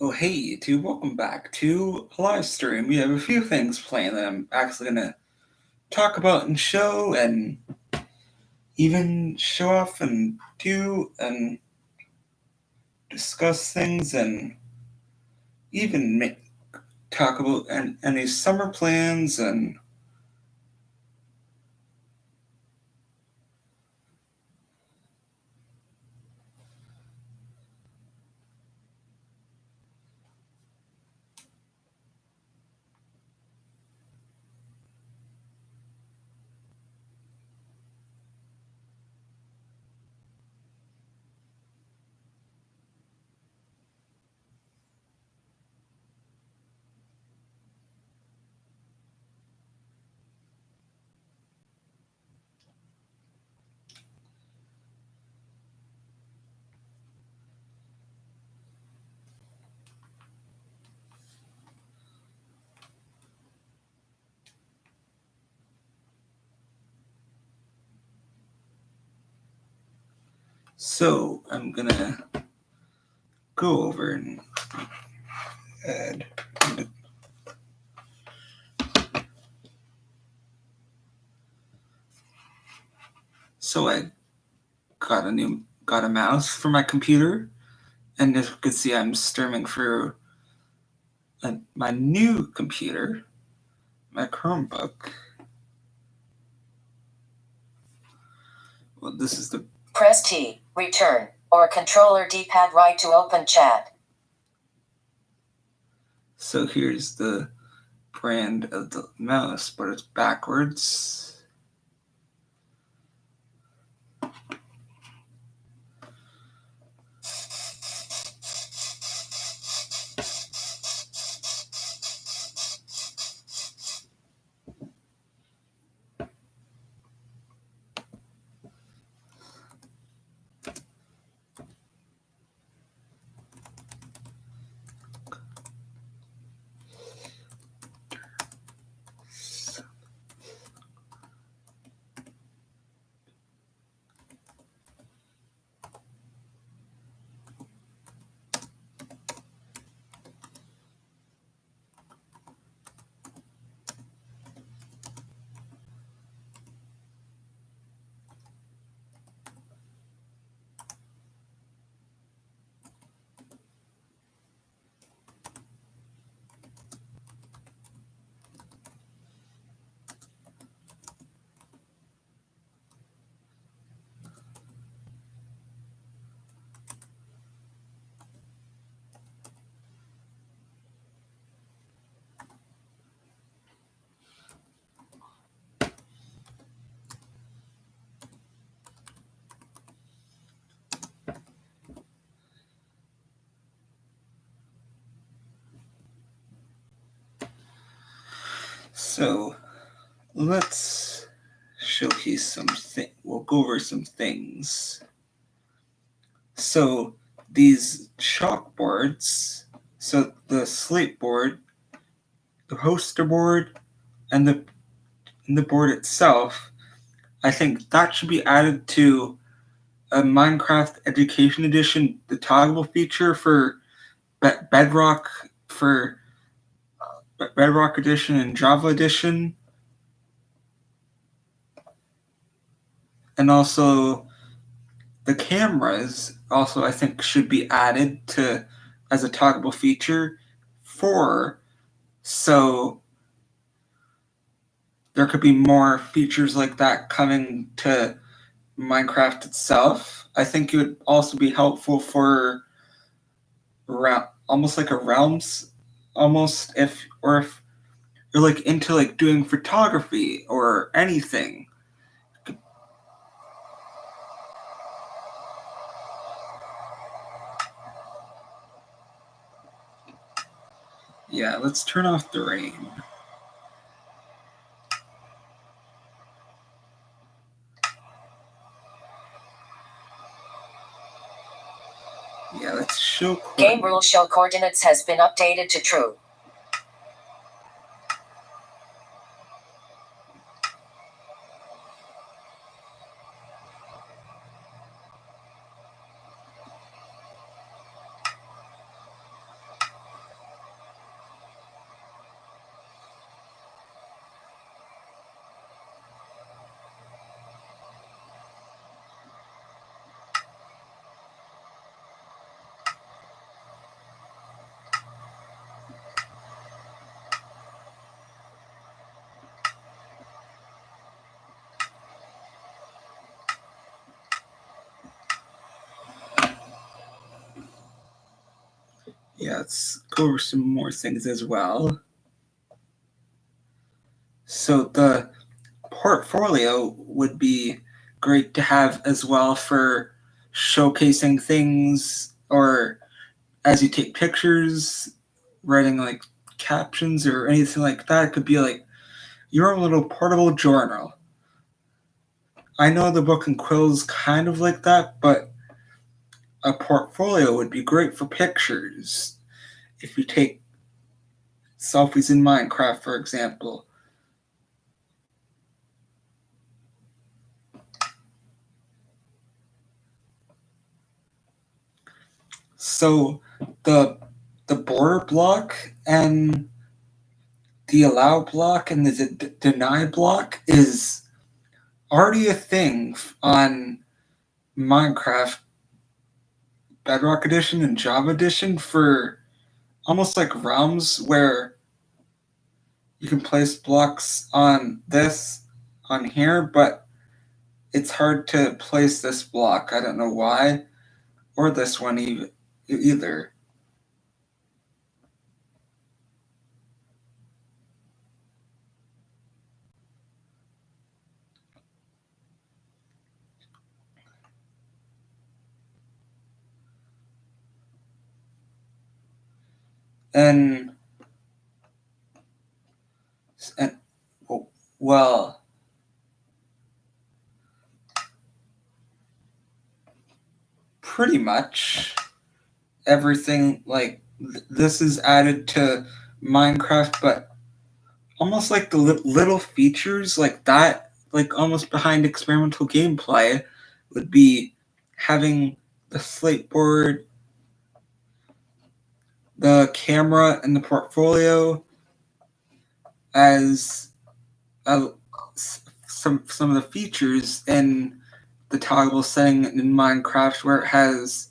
Oh, hey, YouTube, welcome back to a live stream. We have a few things planned that I'm actually going to talk about and show, and even show off and do, and discuss things, and even talk about any summer plans and so I'm going to go over and add. So I got a mouse for my computer, and as you can see, I'm streaming through my new computer, my Chromebook. Well, this is the Press T, return, or controller D-pad right to open chat. So here's the brand of the mouse, but it's backwards. So let's showcase something. We'll go over some things. So these chalkboards, so the slate board, the poster board, and the board itself, I think that should be added to a Minecraft Education Edition, the toggle feature for Bedrock, for Bedrock Edition and Java Edition. And also the cameras also, I think, should be added to as a toggleable feature so there could be more features like that coming to Minecraft itself. I think it would also be helpful for almost like a realms, if you're like into like doing photography or anything. Yeah, let's turn off the rain. Yeah, let's show Game rule show coordinates has been updated to true. Yeah, let's go over some more things as well. So the portfolio would be great to have as well for showcasing things, or as you take pictures, writing like captions or anything like that. It could be like your own little portable journal. I know the book and quill's kind of like that, but a portfolio would be great for pictures. If you take selfies in Minecraft, for example. So the border block and the allow block and the deny block is already a thing on Minecraft Bedrock Edition and Java Edition for almost like realms, where you can place blocks on here, but it's hard to place this block. I don't know why, or this one either. And well, pretty much everything like this is added to Minecraft, but almost like the little features like that, like almost behind experimental gameplay, would be having the slate board, the camera, and the portfolio as some of the features in the toggle setting in Minecraft, where it has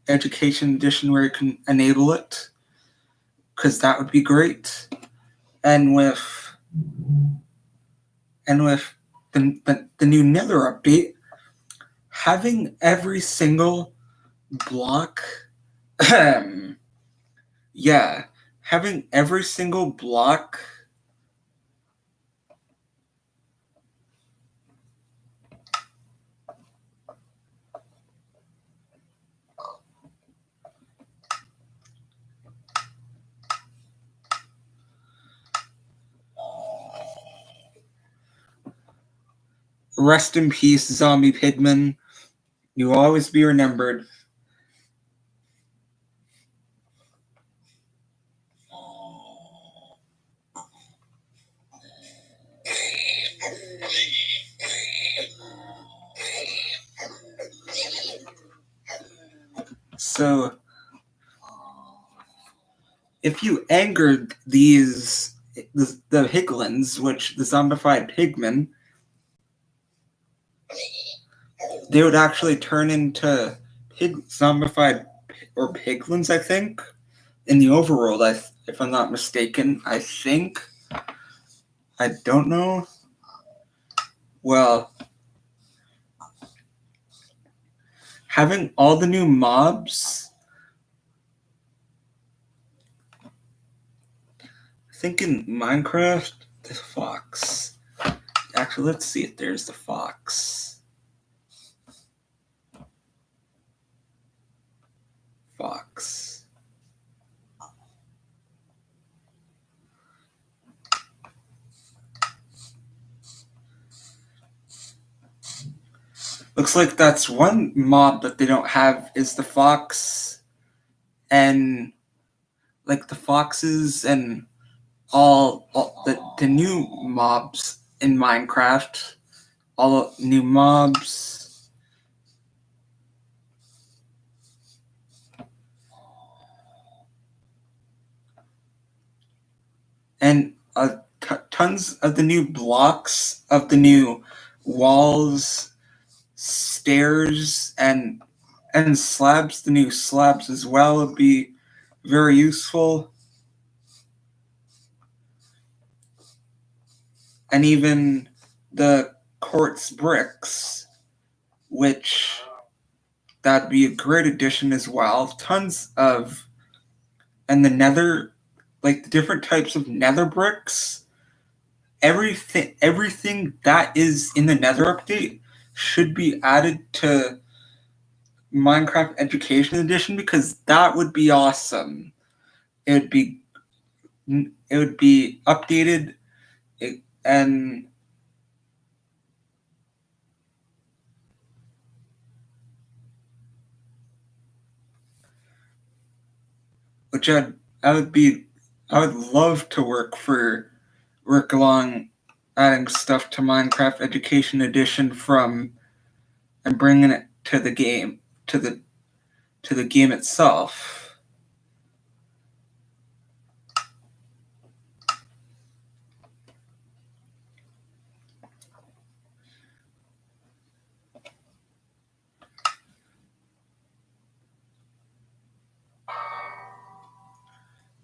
Education Edition where you can enable it, because that would be great. And with the new Nether update, having every single block, yeah, having every single block rest in peace, Zombie Pigman. You will always be remembered. So, if you angered the Higlins, which the zombified pigmen, they would actually turn into zombified or piglins, I think, in the overworld. If I'm not mistaken, I think. I don't know. Well, having all the new mobs, I think in Minecraft, the fox. Actually, let's see if there's the fox. Fox. Looks like that's one mob that they don't have is the fox, and like the foxes and all the new mobs in Minecraft, all new mobs. And tons of the new blocks, of the new walls, stairs, and slabs, the new slabs as well would be very useful. And even the quartz bricks, which that'd be a great addition as well. Tons of and the nether, like the different types of nether bricks, everything that is in the nether update should be added to Minecraft Education Edition, because that would be awesome. It would be updated, and which I would love to work along adding stuff to Minecraft Education Edition and bringing it to the game to the game itself.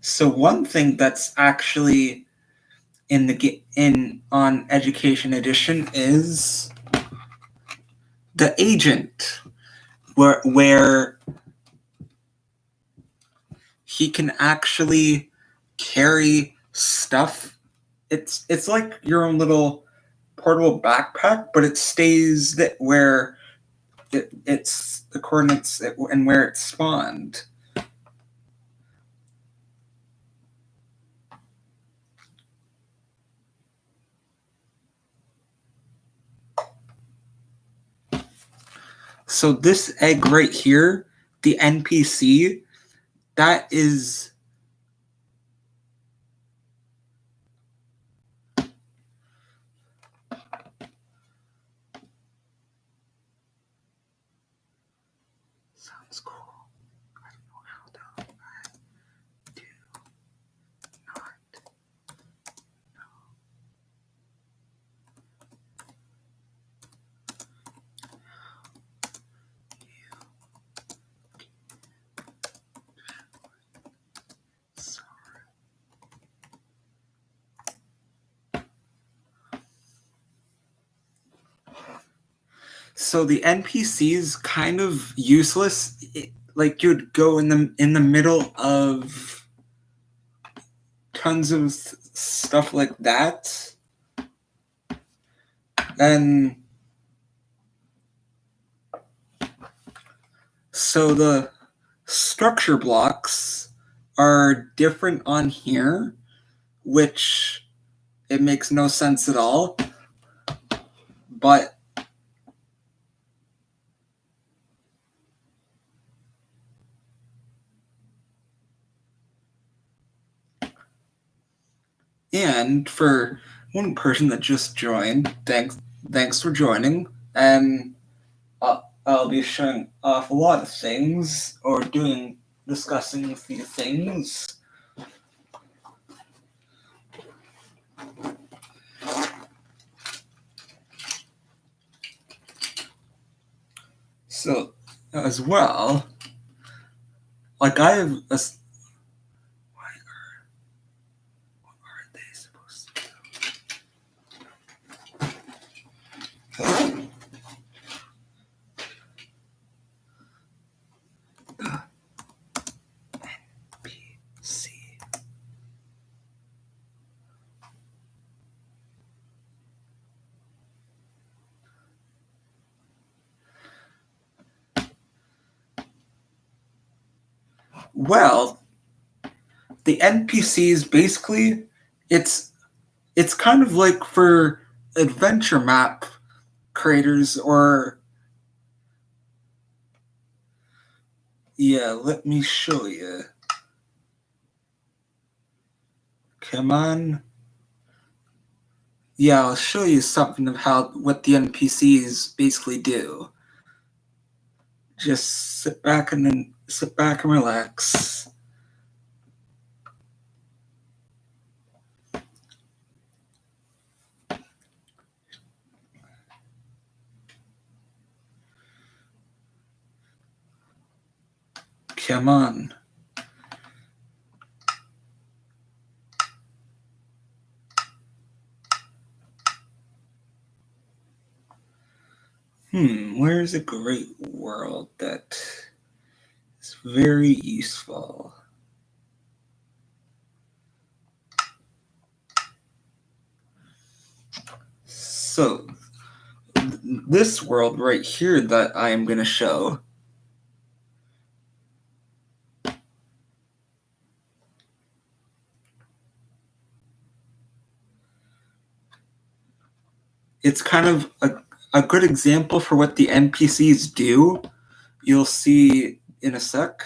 So one thing that's actually on Education Edition is the agent, where he can actually carry stuff. It's like your own little portable backpack, but it stays where it's the coordinates and where it spawned. So this egg right here, the NPC, that is sounds cool. I don't know how to do not know. So the NPC's kind of useless. Like you'd go in the middle of tons of stuff like that, and so the structure blocks are different on here, which it makes no sense at all. But and for one person that just joined, thanks for joining, and I'll be showing off a lot of things or discussing a few things. So as well, like I have a what are they supposed to do? NPC. Well, the NPCs basically it's kind of like for adventure map creators, or yeah, let me show you. Come on. Yeah, I'll show you something of what the NPCs basically do. Just sit back and relax. Come on. Where's a great world that is very useful? So this world right here that I am going to show, it's kind of a good example for what the NPCs do. You'll see in a sec.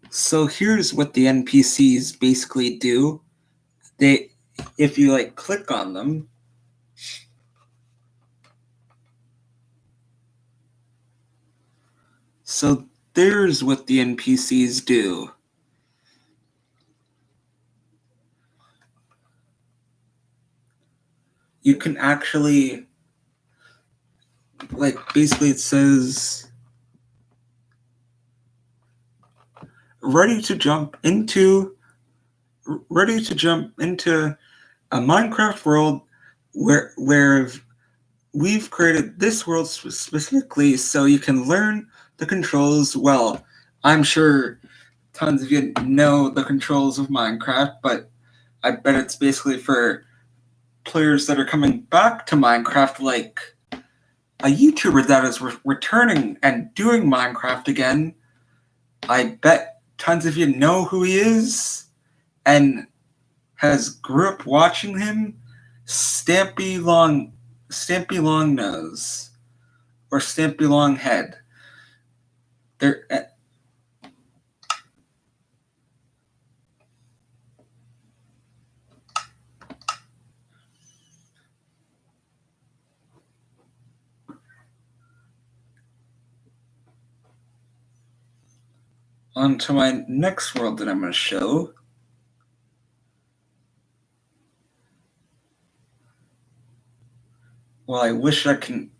So here's what the NPCs basically do. If you like click on them, so there's what the NPCs do. You can actually, like, basically it says ready to jump into a Minecraft world where we've created this world specifically so you can learn the controls well. I'm sure tons of you know the controls of Minecraft, but I bet it's basically for players that are coming back to Minecraft, like a YouTuber that is returning and doing Minecraft again. I bet tons of you know who he is and has grew up watching him. Stampy Longnose or Stampy Longhead. They're on to my next world that I'm going to show. Well, I wish I can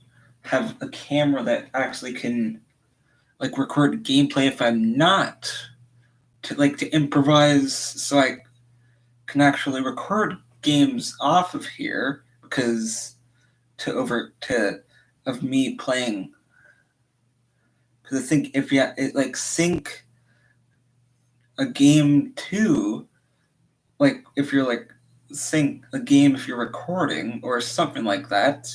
have a camera that actually can like record gameplay if I'm not to improvise, so I can actually record games off of here because of me playing. Because I think if you sync a game to, like, if you're like sync a game if you're recording or something like that.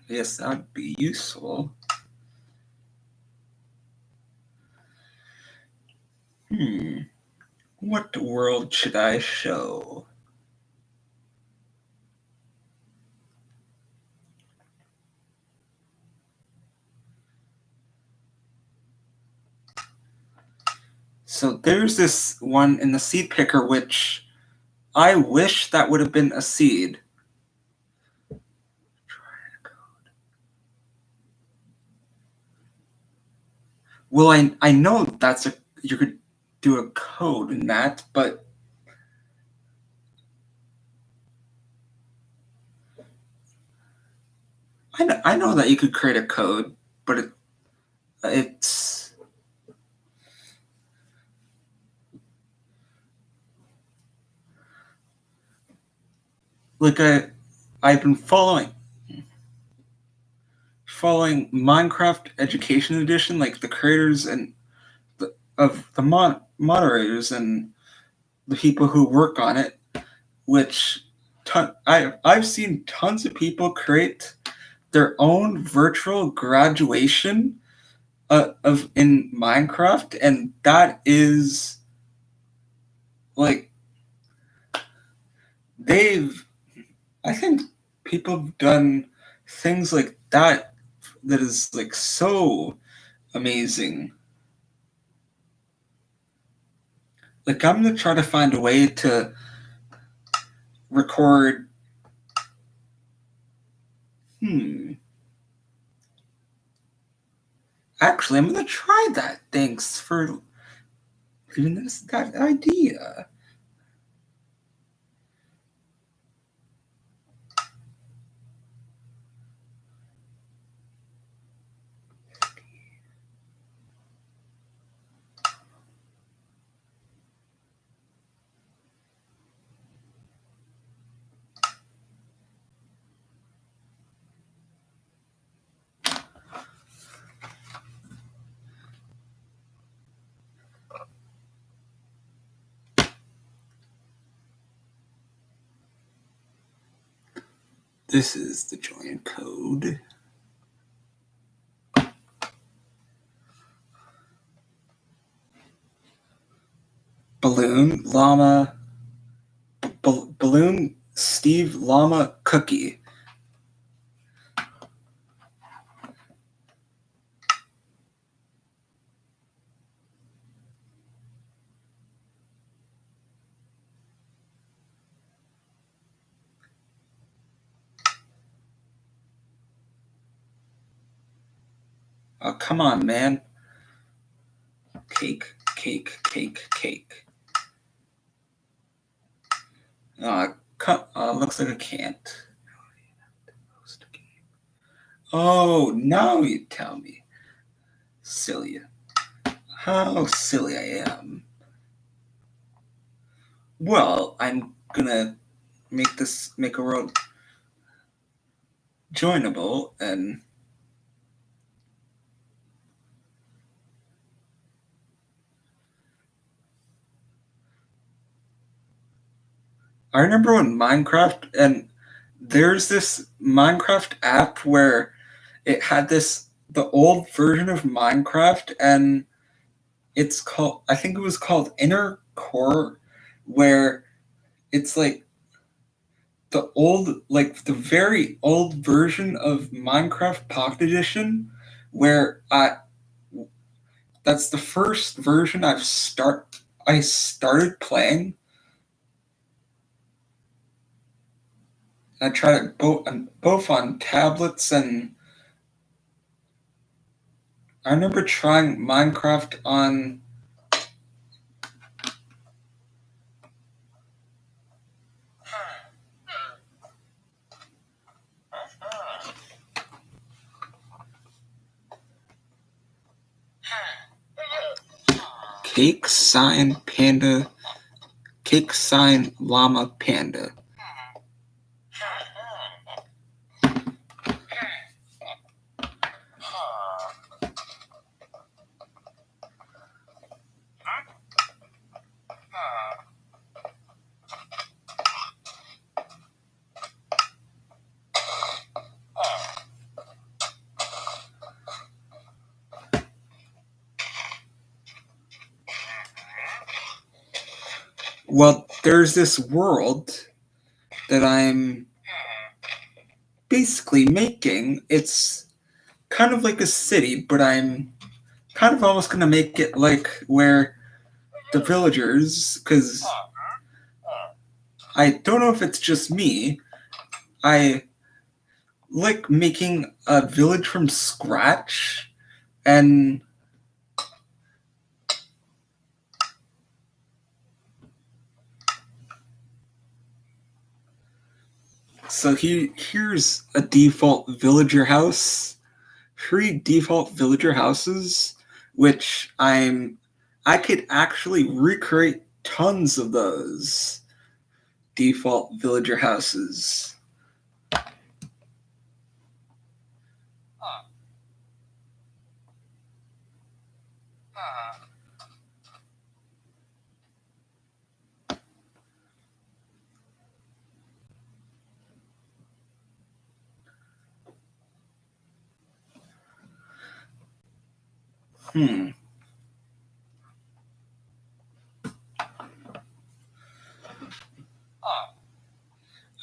Yes, that would be useful. What world should I show? So there's this one in the seed picker, which I wish that would have been a seed. Well, I know you could do a code in that, but I know that you could create a code, but it's like I've been following Minecraft Education Edition, like the creators and of the moderators and the people who work on it, which I've seen tons of people create their own virtual graduation in Minecraft, and that is like I think people have done things like that is like so amazing. Like, I'm gonna try to find a way to record. Actually, I'm gonna try that. Thanks for giving us that idea. This is the join code. Balloon Llama. Balloon Steve Llama Cookie. Oh, come on, man. Cake, cake, cake, cake. Looks like I can't. Oh, now you tell me. Silly. How silly I am. Well, I'm gonna make a world joinable, and I remember when Minecraft, and there's this Minecraft app where it had the old version of Minecraft, and I think it was called Inner Core, where it's like the very old version of Minecraft Pocket Edition, where that's the first version I started playing. I tried it both on tablets, and I remember trying Minecraft on. Cake sign llama panda. Well, there's this world that I'm basically making. It's kind of like a city, but I'm kind of almost going to make it like where the villagers, because I don't know if it's just me, I like making a village from scratch, and so here's a default villager house, 3 default villager houses, which I could actually recreate tons of those default villager houses.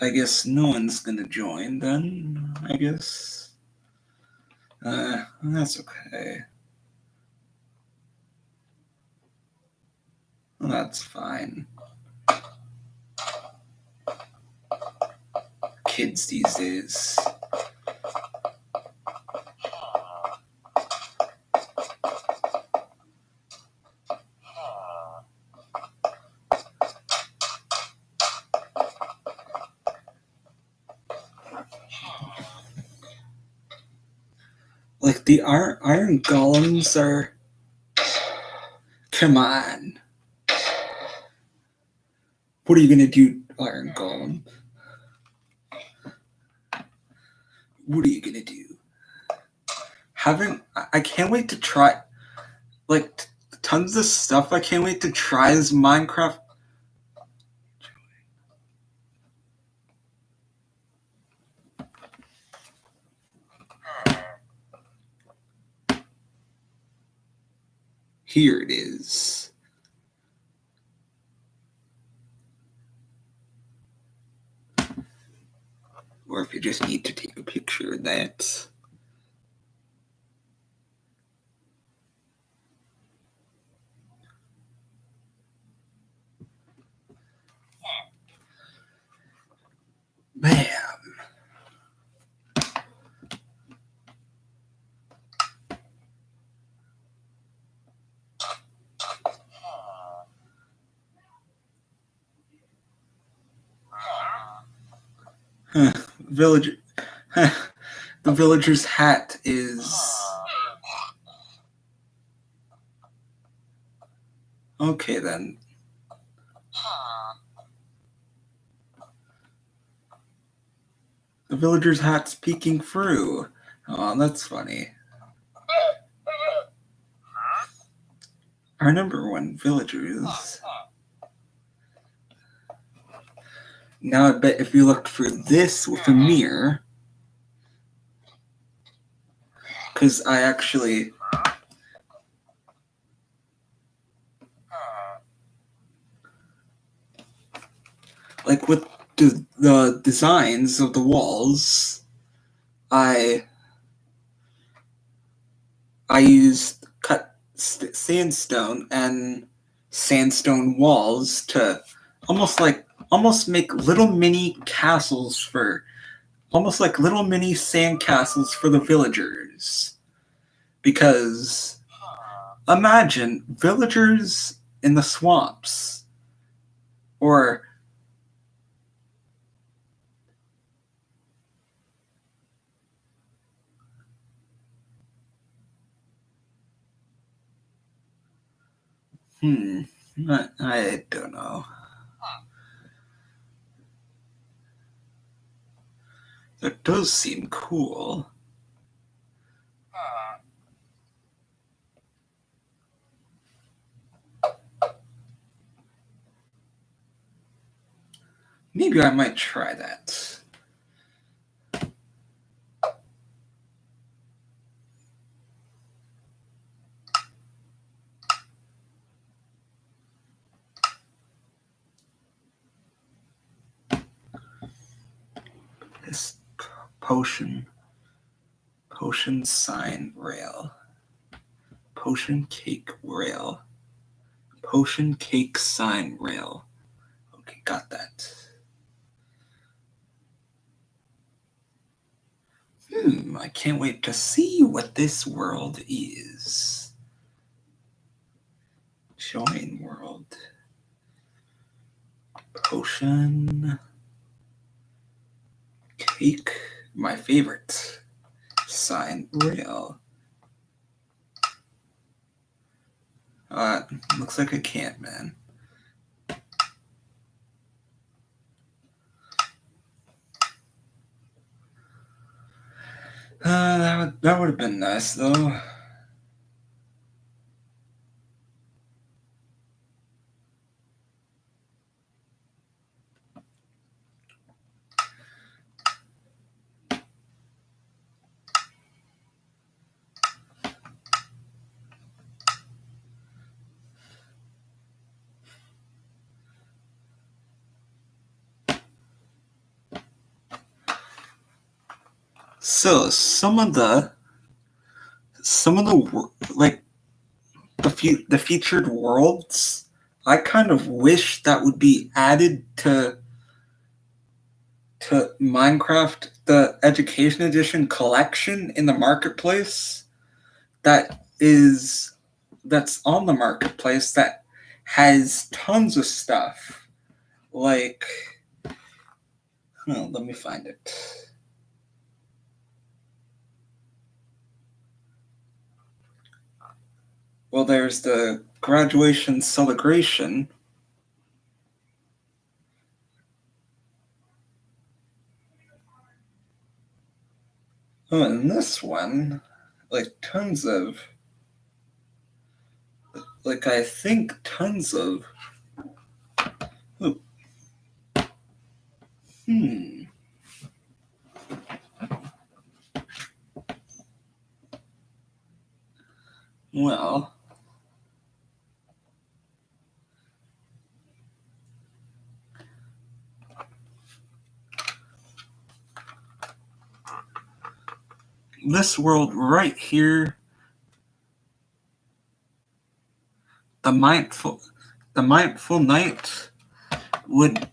I guess no one's gonna join then, I guess. That's okay. That's fine. Kids these days. Like the iron golems are. Come on. What are you gonna do, Iron Golem? What are you gonna do? I can't wait to try, like, tons of stuff I can't wait to try as Minecraft. Here it is. Or if you just need to take a picture of that. Bam. Villager. The villager's hat is. Okay then. The villager's hat's peeking through. Oh, that's funny. I remember when villagers. Now I bet if you looked for this with a mirror, because I actually. Like with the designs of the walls, I used cut sandstone and sandstone walls to almost make little mini castles for almost like little mini sand castles for the villagers. Because imagine villagers in the swamps or I don't know. That does seem cool. Maybe I might try that. This potion sign rail. Potion cake rail. Potion cake sign rail. Okay, got that. I can't wait to see what this world is. Join world. Potion cake. My favorite. Sign rail. Looks like I can't, man. That would have been nice, though. So some of the like the featured worlds I kind of wish that would be added to Minecraft, the Education Edition collection in the marketplace that's on the marketplace that has tons of stuff. Like, let me find it. Well, there's the graduation celebration. Oh, and this one, like tons of, like I think tons of. Oh. Well, this world right here, the mindful night would,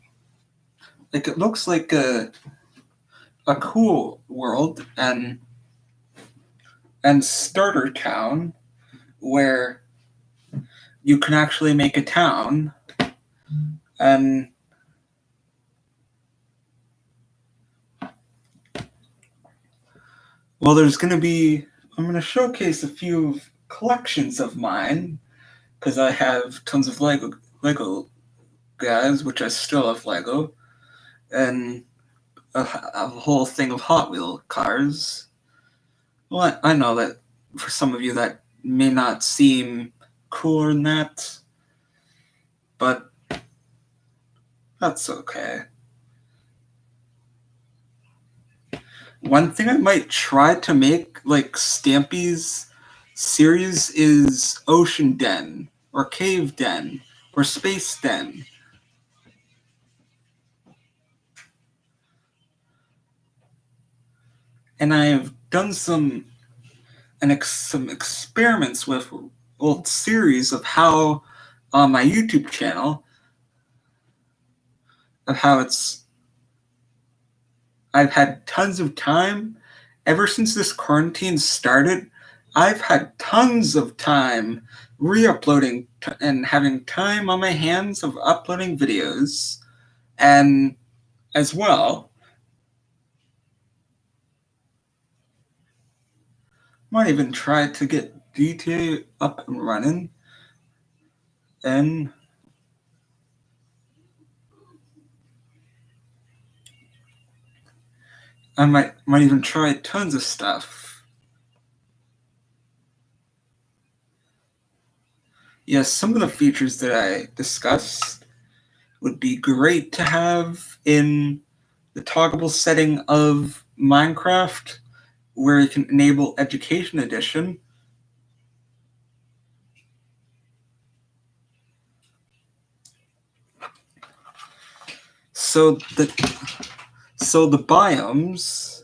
like, it looks like a cool world, and starter town where you can actually make a town, and well, I'm going to showcase a few collections of mine, because I have tons of Lego guys, which I still have Lego, and a whole thing of Hot Wheel cars. Well, I know that for some of you that may not seem cooler than that, but that's okay. One thing I might try to make, like Stampy's series, is Ocean Den, or Cave Den, or Space Den. And I've done some experiments with old series of how, on my YouTube channel, of how I've had tons of time. Ever since this quarantine started, I've had tons of time re-uploading and having time on my hands of uploading videos. And as well, might even try to get GTA up and running. And I might even try tons of stuff. Yes, some of the features that I discussed would be great to have in the toggleable setting of Minecraft, where you can enable Education Edition. So the biomes,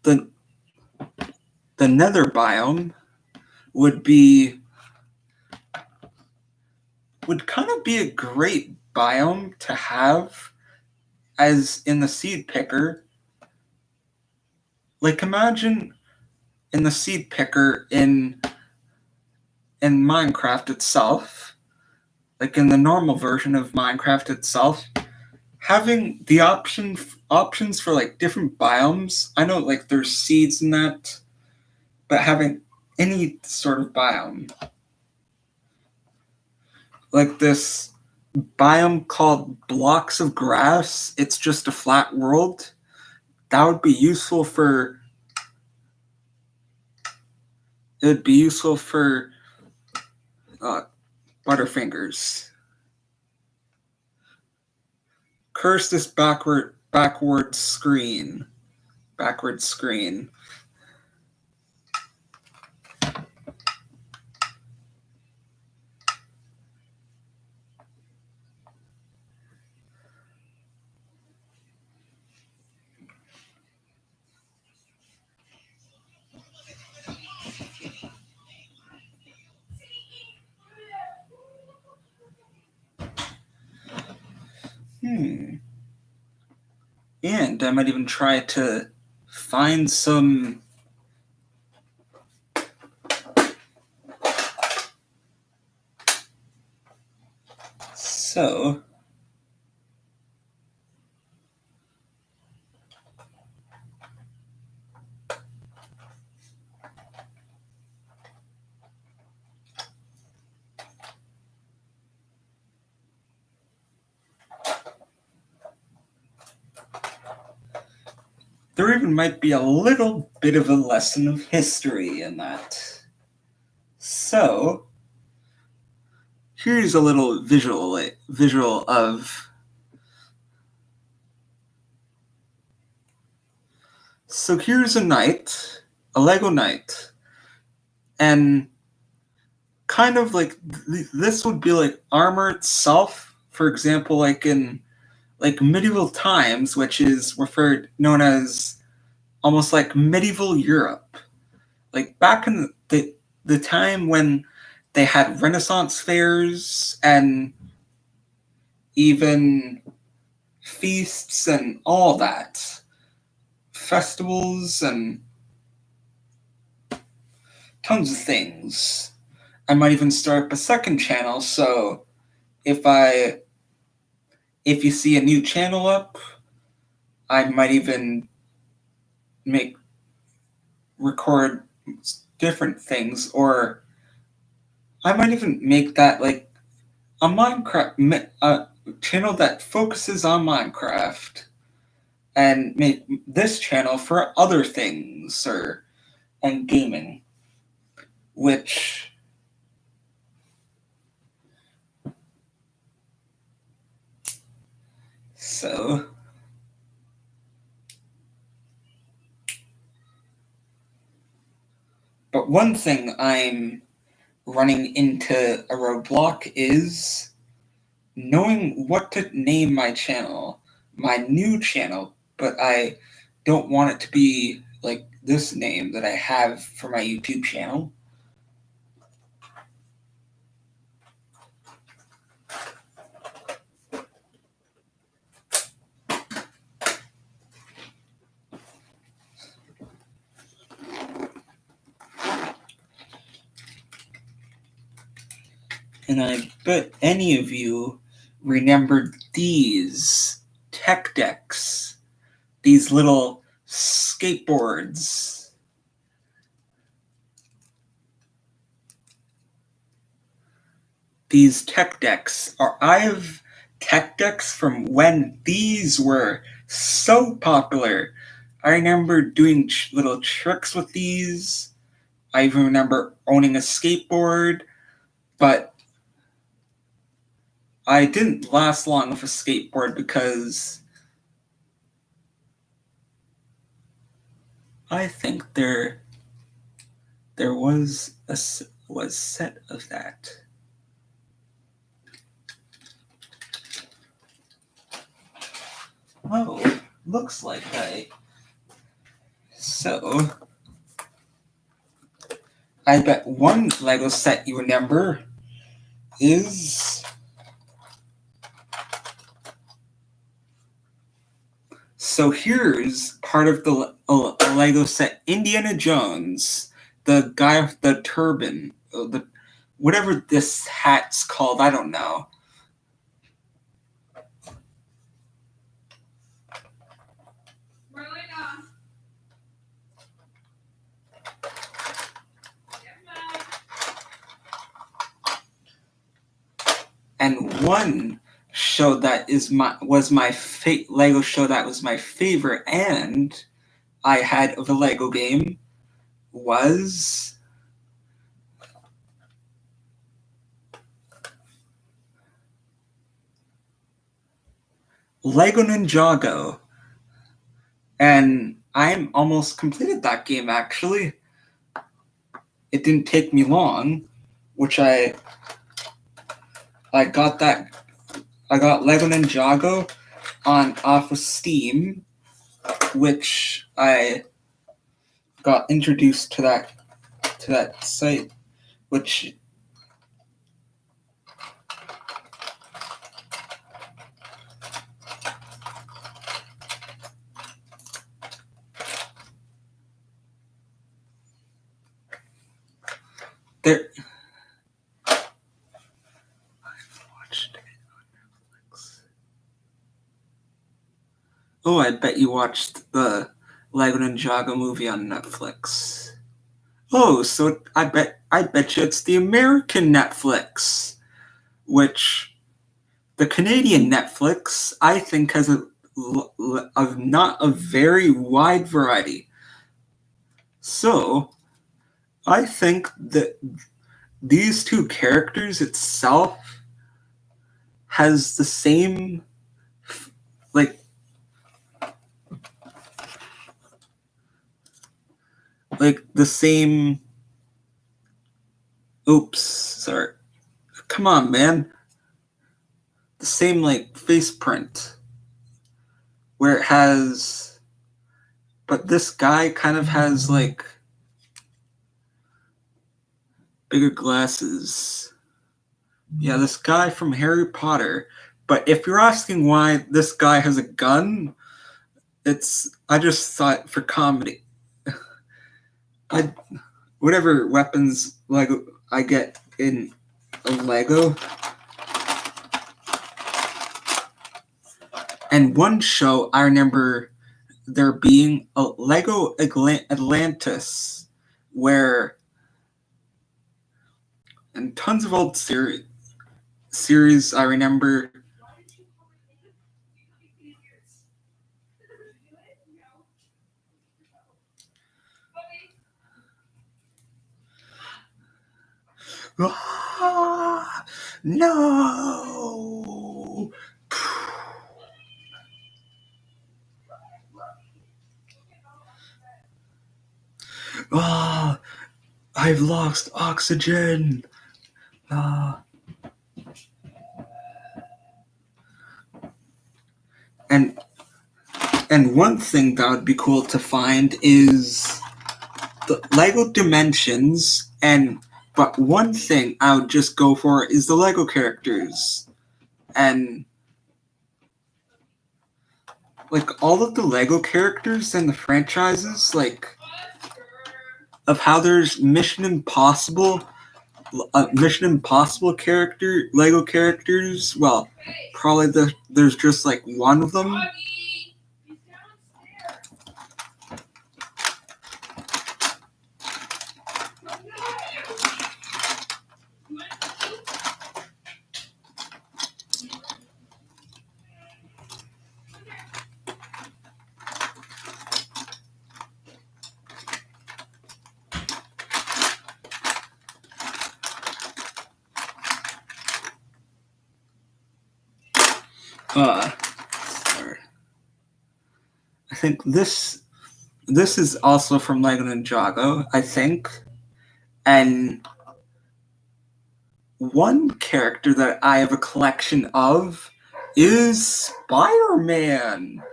the Nether biome would kind of be a great biome to have as in the seed picker. Like, imagine in the seed picker in Minecraft itself, like in the normal version of Minecraft itself, having the options for like different biomes. I know like there's seeds in that, but having any sort of biome, like this biome called blocks of grass, it's just a flat world. That would be useful for Butterfingers. Curse this backward screen. And I might even try to find some so there even might be a little bit of a lesson of history in that. So here's a little visual of. So here's a knight, a Lego knight, and kind of like this would be like armor itself. For example, like in like medieval times, which is known as almost like medieval Europe. Like back in the time when they had Renaissance fairs and even feasts and all that, festivals and tons of things. I might even start up a second channel, so if you see a new channel up, I might even record different things, or I might even make that like a Minecraft channel that focuses on Minecraft, and make this channel for other things and gaming, which so. But one thing I'm running into a roadblock is knowing what to name my channel, my new channel, but I don't want it to be like this name that I have for my YouTube channel. And I bet any of you remembered these tech decks, these little skateboards. These tech decks I have tech decks from when these were so popular. I remember doing little tricks with these. I even remember owning a skateboard, but I didn't last long with a skateboard because I think there was a set of that. Oh, looks like so I bet one Lego set you remember is so here's part of the Lego set Indiana Jones, the guy with the turban, the whatever this hat's called, I don't know. And one show that was my Lego show that was my favorite, and I had of a Lego game was Lego Ninjago, and I'm almost completed that game. Actually, it didn't take me long, which I got Lego Ninjago off of Steam, which I got introduced to that site, which There. I've watched it on Netflix. Oh, I bet you watched the Lego Ninjago movie on Netflix. Oh, so I bet you it's the American Netflix, which the Canadian Netflix I think has not a very wide variety. So I think that these two characters itself has the same like the same oops, sorry. Come on, man. The same like face print where it has, but this guy kind of has like bigger glasses. Yeah, this guy from Harry Potter. But if you're asking why this guy has a gun, I just thought for comedy. Whatever weapons Lego I get in a Lego. And one show I remember there being a Lego Atlantis where, and tons of old series I remember. Ah, no. Ah, I've lost oxygen. Ah. And one thing that would be cool to find is the Lego Dimensions, but one thing I would just go for is the Lego characters. And like all of the Lego characters and the franchises, like of how there's Mission Impossible character Lego characters. Well, probably there's just like one of them. Sorry. I think this is also from Lego Ninjago, I think. And one character that I have a collection of is Spider-Man.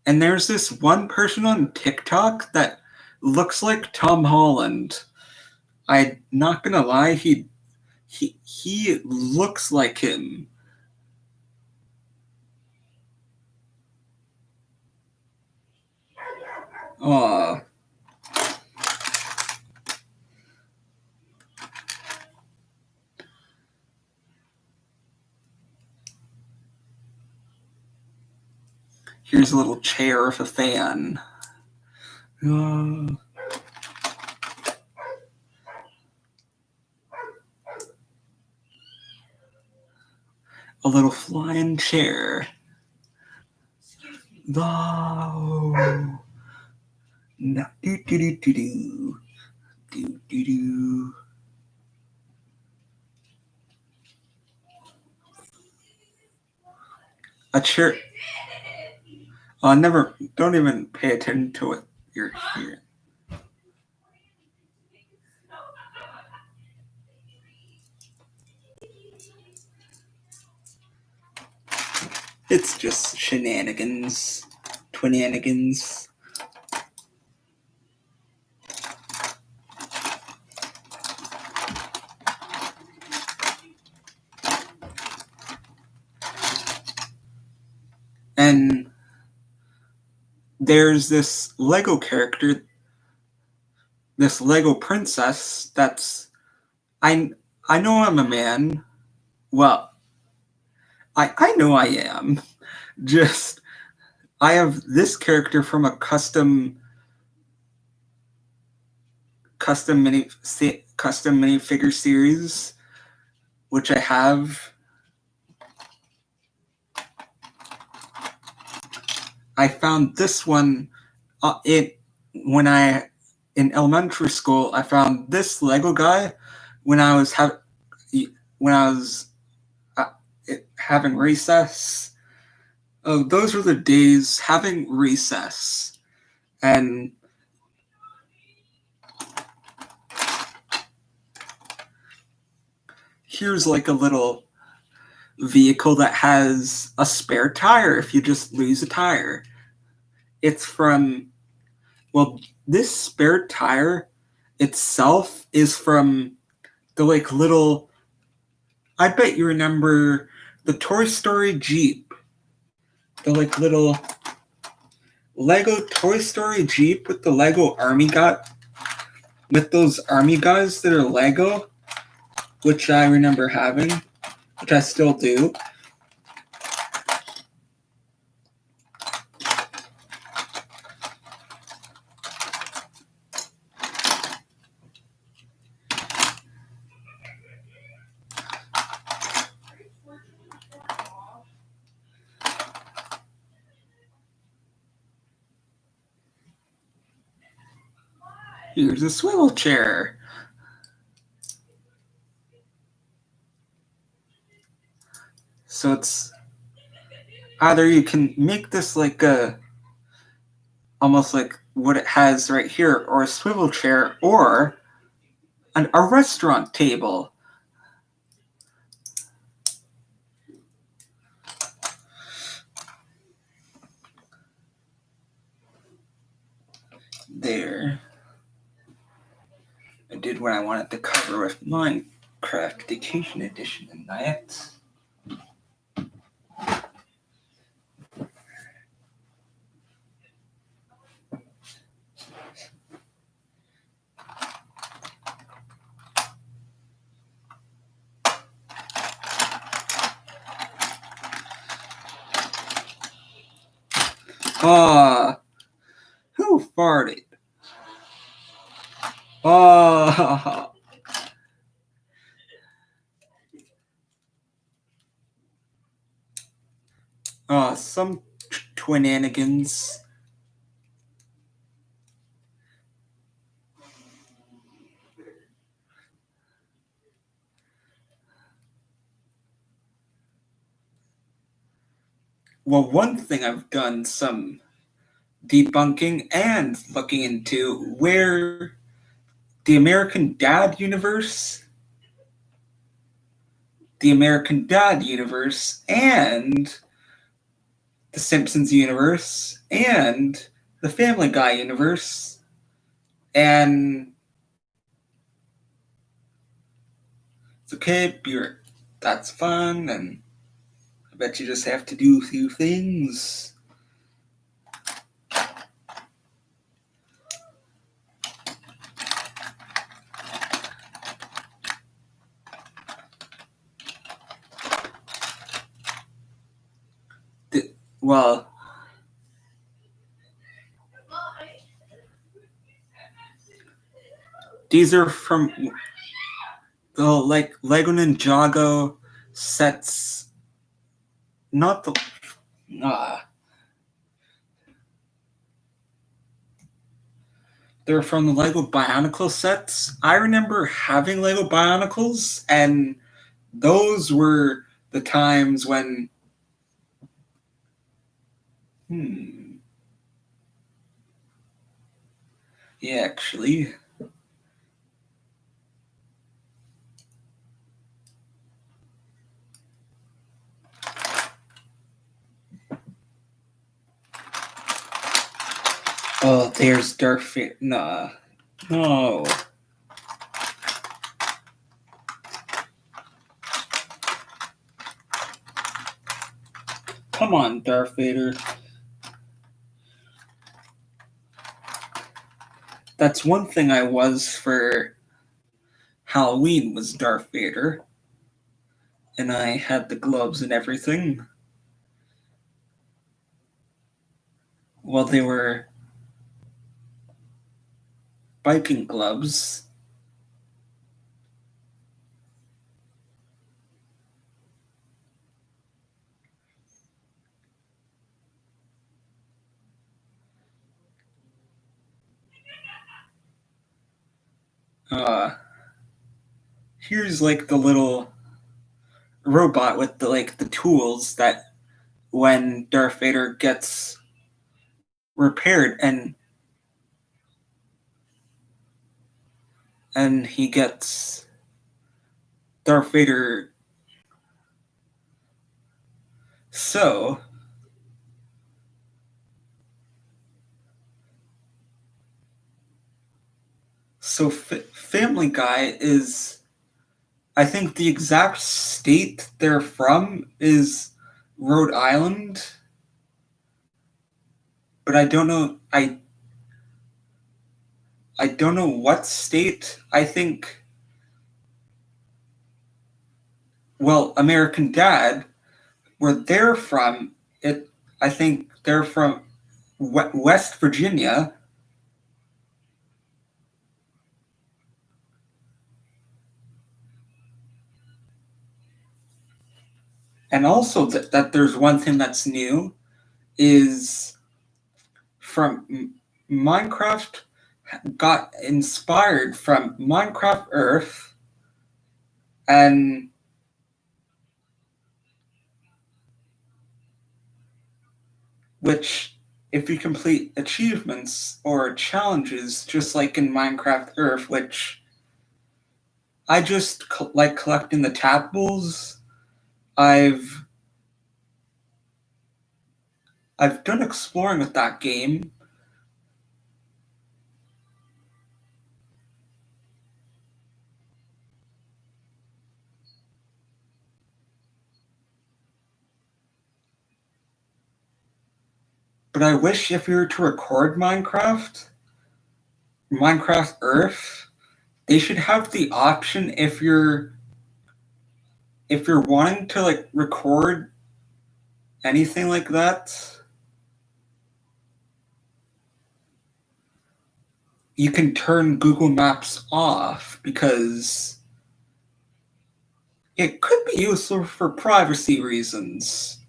And there's this one person on TikTok that looks like Tom Holland. I'm not gonna lie, he looks like him. Aw. Here's a little chair of a fan. A little flying chair. No. No. Do do do do do. Do do do. A chair. Don't even pay attention to it. You're here. It's just shenanigans. Twinanigans. And there's this Lego character this Lego princess that's I know I'm a man. Well, I know I am. Just I have this character from a custom minifigure series, which I have. I found this one in elementary school. I found this Lego guy when I was having recess. Oh, those were the days having recess, and here's like a little vehicle that has a spare tire if you just lose a tire. It's from, well, this spare tire itself is from the like little, I bet you remember the Toy Story Jeep. The like little Lego Toy Story Jeep with the Lego army with those army guys that are Lego, which I remember having, which I still do. Here's a swivel chair. So it's either you can make this like almost like what it has right here, or a swivel chair, or a restaurant table. There. I did what I wanted to cover with Minecraft Vacation Edition tonight. Who farted? Some twinanigans. Well, one thing I've done some debunking and looking into where the American Dad universe, and the Simpsons universe, and the Family Guy universe, and it's okay, that's fun, and I bet you just have to do a few things. Well, these are from the like Lego Ninjago sets, not the they're from the Lego Bionicle sets. I remember having Lego Bionicles, and those were the times when yeah, actually. Oh, there's Darth Vader. Nah. No. Come on, Darth Vader. That's one thing I was for Halloween was Darth Vader. And I had the gloves and everything. Well, they were biking gloves. Here's like the little robot with the tools that when Darth Vader gets repaired and he gets Darth Vader. So Family Guy is, I think the exact state they're from is Rhode Island, but I don't know. I don't know what state. I think. Well, American Dad, where they're from, I think they're from West Virginia. And also that there's one thing that's new is from Minecraft got inspired from Minecraft Earth and which if you complete achievements or challenges just like in Minecraft Earth, which I just like collecting the tadpoles. I've done exploring with that game. But I wish if you were to record Minecraft Earth, they should have the option if you're wanting to like record anything like that, you can turn Google Maps off because it could be useful for privacy reasons.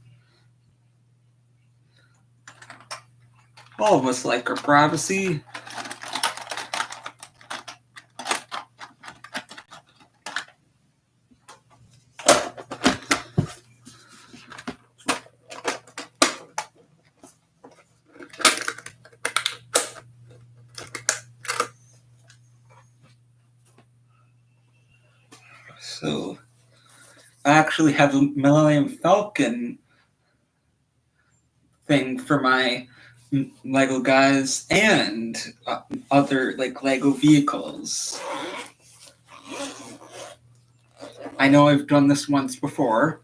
All of us like our privacy. So I actually have a Millennium Falcon thing for my Lego guys and other like Lego vehicles. I know I've done this once before.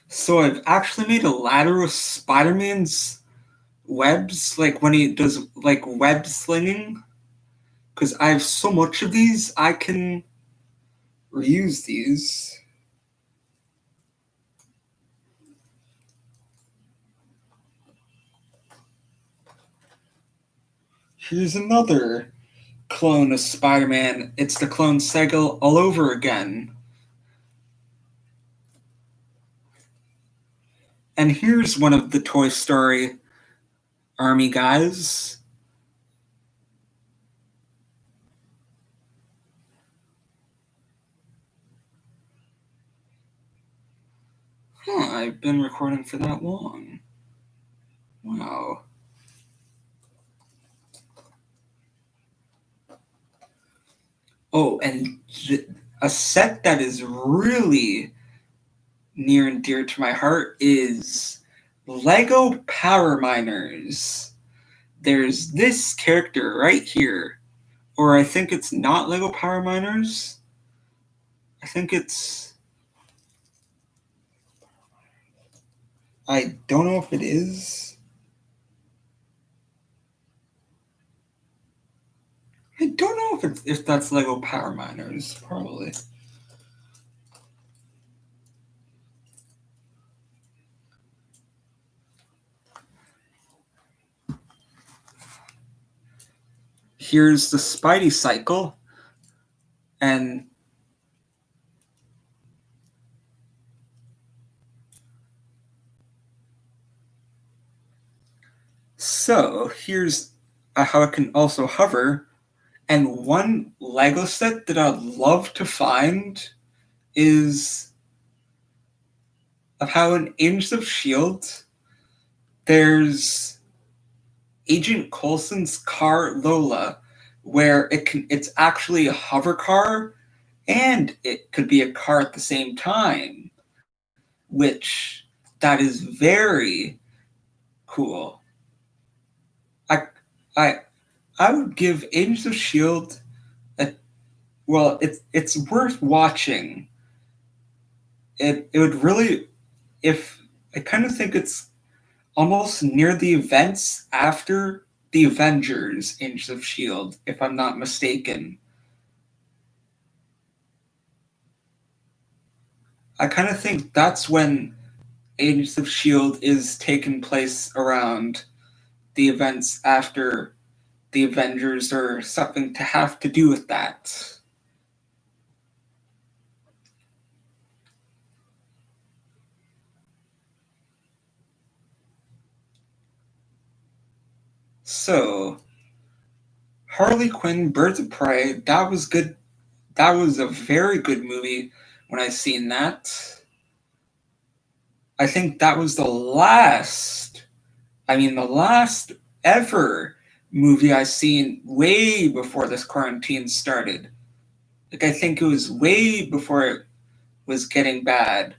So I've actually made a ladder with Spider-Man's webs, like when he does like web slinging. Because I have so much of these, I can reuse these. Here's another clone of Spider-Man. It's the clone Segel all over again. And here's one of the Toy Story Army guys. I've been recording for that long. Wow. Oh, and a set that is really near and dear to my heart is Lego Power Miners. There's this character right here, or I think it's not Lego Power Miners. I think it's. I don't know if it is. I don't know if that's Lego Power Miners. Probably. Here's the Spidey cycle, and so here's how it can also hover. And one Lego set that I'd love to find is of how in Agents of S.H.I.E.L.D. there's Agent Coulson's car Lola, where it's actually a hover car and it could be a car at the same time, which that is very cool. I would give Agents of S.H.I.E.L.D. It's worth watching. It would really, if I kind of think it's almost near the events after the Avengers Agents of S.H.I.E.L.D., if I'm not mistaken. I kind of think that's when Agents of S.H.I.E.L.D. is taking place around the events after the Avengers or something to have to do with that. So, Harley Quinn, Birds of Prey, that was good. That was a very good movie when I seen that. I think that was the last ever movie I seen way before this quarantine started. Like, I think it was way before it was getting bad.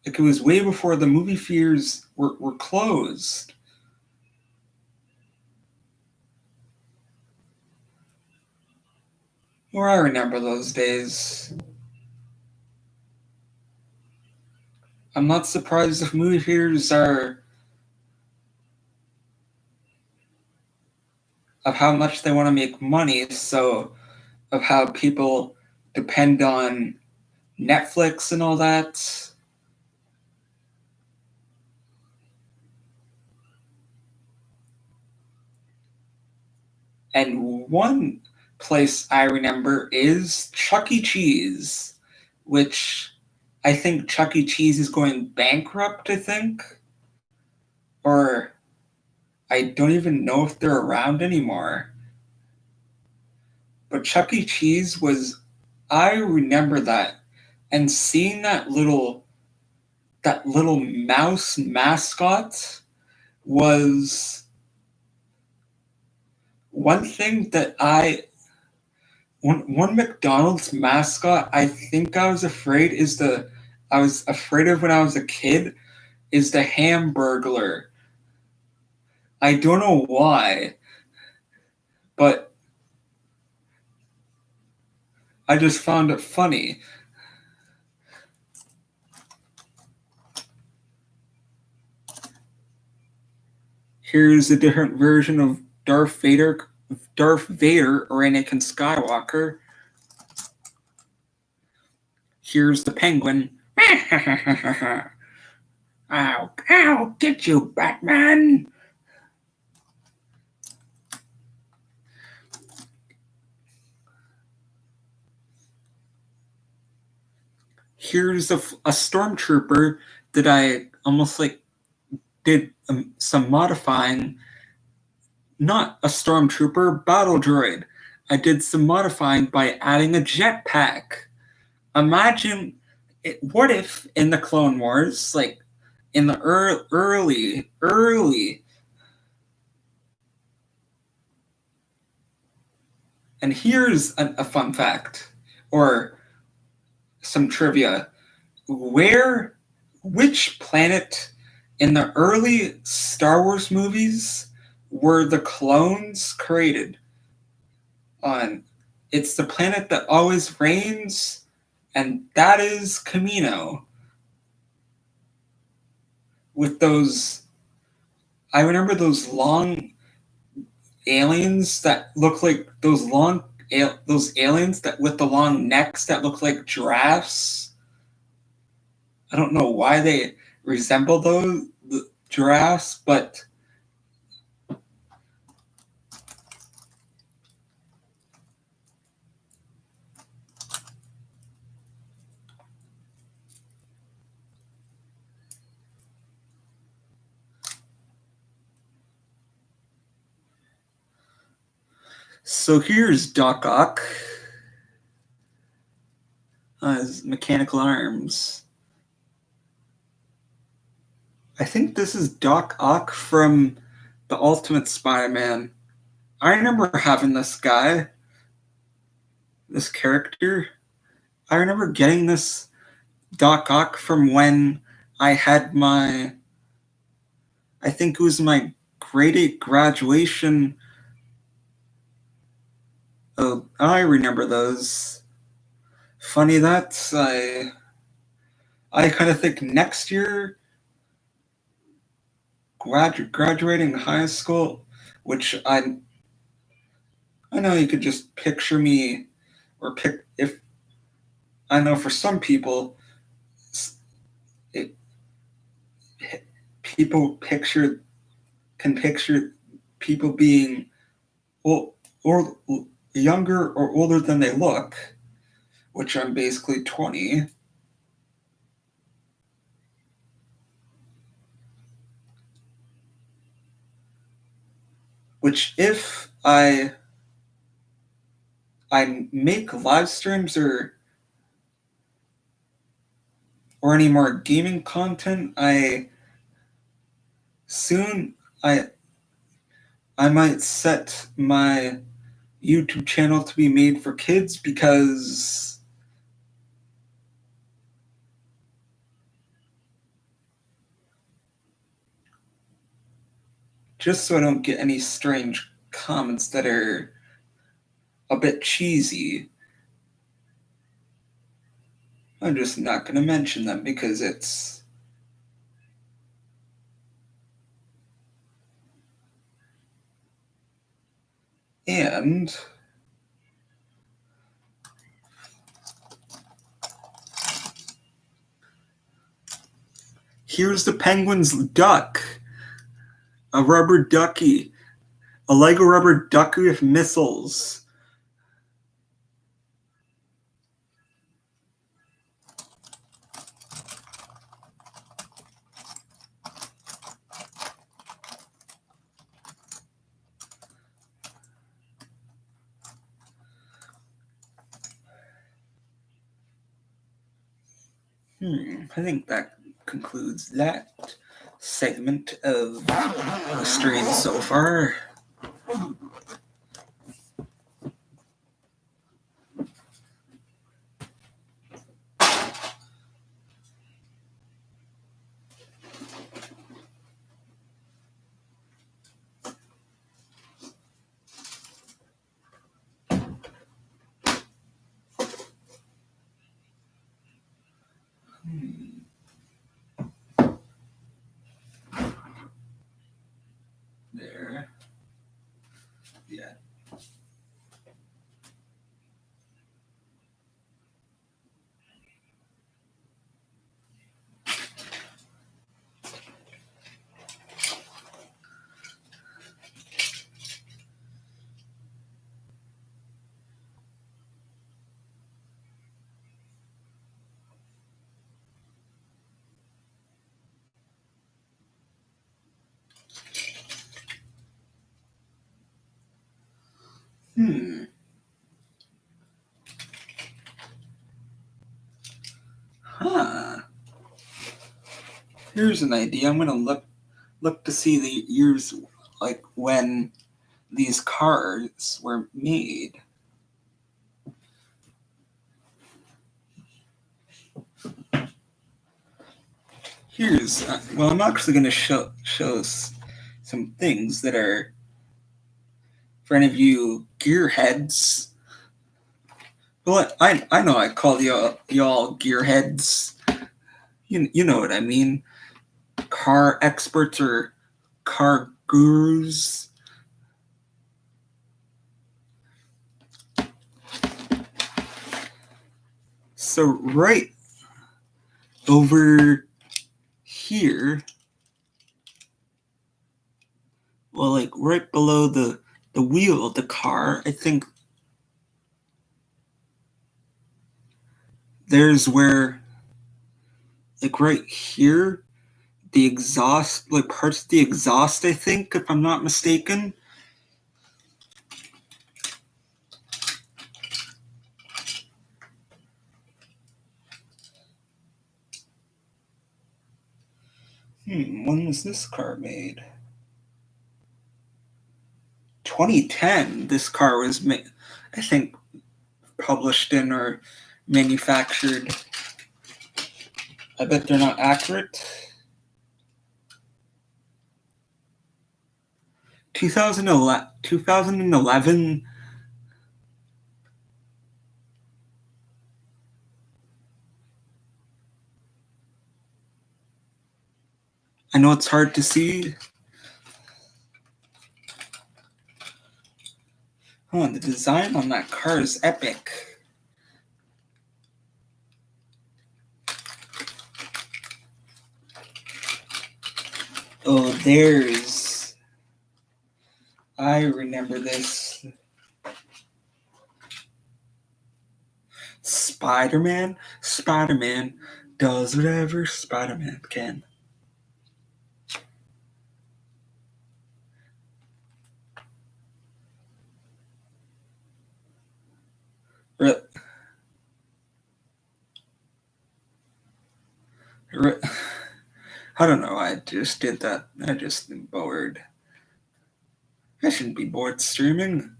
Like, it was way before the movie theaters were closed. Or I remember those days. I'm not surprised if movie theaters are of how much they want to make money, so of how people depend on Netflix and all that. And one place I remember is Chuck E. Cheese, which I think Chuck E. Cheese is going bankrupt, I think. Or I don't even know if they're around anymore. But Chuck E. Cheese was, I remember that. And seeing that little mouse mascot was one thing that one McDonald's mascot I think I was afraid of when I was a kid is the Hamburglar. I don't know why, but I just found it funny. Here's a different version of Darth Vader or Anakin Skywalker. Here's the Penguin. I'll get you, Batman. Here's a stormtrooper that I almost did some modifying. Not a stormtrooper, battle droid. I did some modifying by adding a jetpack. Imagine what if in the Clone Wars, like in the early, and here's a fun fact or some trivia. Which planet in the early Star Wars movies were the clones created on. It's the planet that always rains, and that is Camino. With those, I remember those long aliens that look like those aliens that with the long necks that look like giraffes. I don't know why they resemble those giraffes, but so here's Doc Ock. His mechanical arms. I think this is Doc Ock from the Ultimate Spider-Man. I remember having this guy, this character. I remember getting this Doc Ock from when I had my, I think it was my grade 8 graduation. Oh, I remember those. Funny that I kind of think next year, graduating high school, which I know you could just picture me, or pick if I know for some people, it, people can picture people being or younger or older than they look, which I'm basically 20. Which if I make live streams or any more gaming content, I might set my YouTube channel to be made for kids, because just so I don't get any strange comments that are a bit cheesy. I'm just not going to mention them because it's and here's the Penguin's duck, a rubber ducky, a Lego rubber ducky with missiles. I think that concludes that segment of the stream so far. There. Yeah. Here's an idea. I'm gonna look to see the years, like when these cars were made. Here's well, I'm actually gonna show some things that are for any of you gearheads. Well, I know I call y'all gearheads. You know what I mean. Car experts or car gurus. So right over here, well, like right below the wheel of the car, I think there's where, like right here, the exhaust, like parts of the exhaust, I think, if I'm not mistaken. When was this car made? 2010. This car was made, I think, published in or manufactured. I bet they're not accurate. 2011. I know it's hard to see. Oh, the design on that car is epic. Oh, there's... I remember this. Spider-Man? Spider-Man does whatever Spider-Man can. I don't know, I just did that. I just been bored. I shouldn't be bored streaming.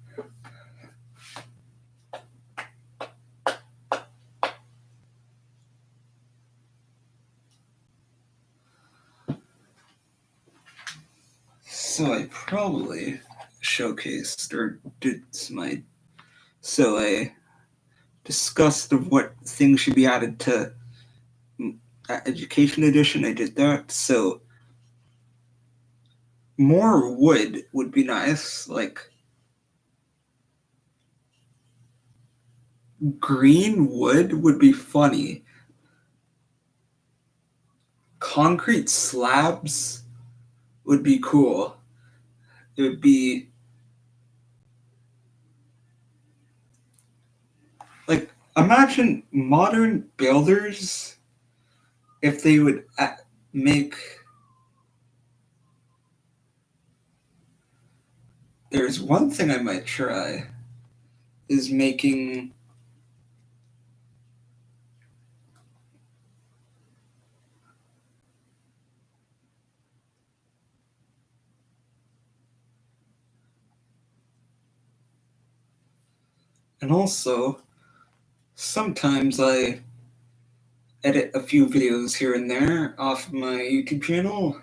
So I probably showcased or did my... So I discussed of what things should be added to Education Edition. I did that. So more wood would be nice. Like green wood would be funny. Concrete slabs would be cool. It would be like, imagine modern builders if they would make... There's one thing I might try is making and also sometimes I edit a few videos here and there off my YouTube channel.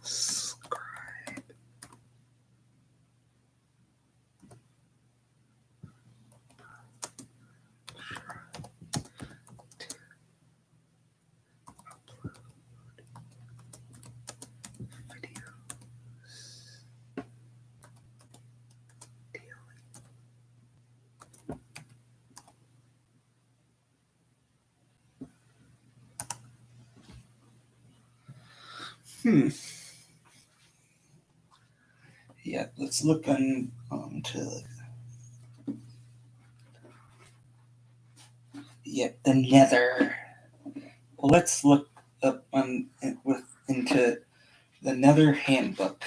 Subscribe. Yeah, let's look on to the Nether. Well, let's look up into the Nether handbook.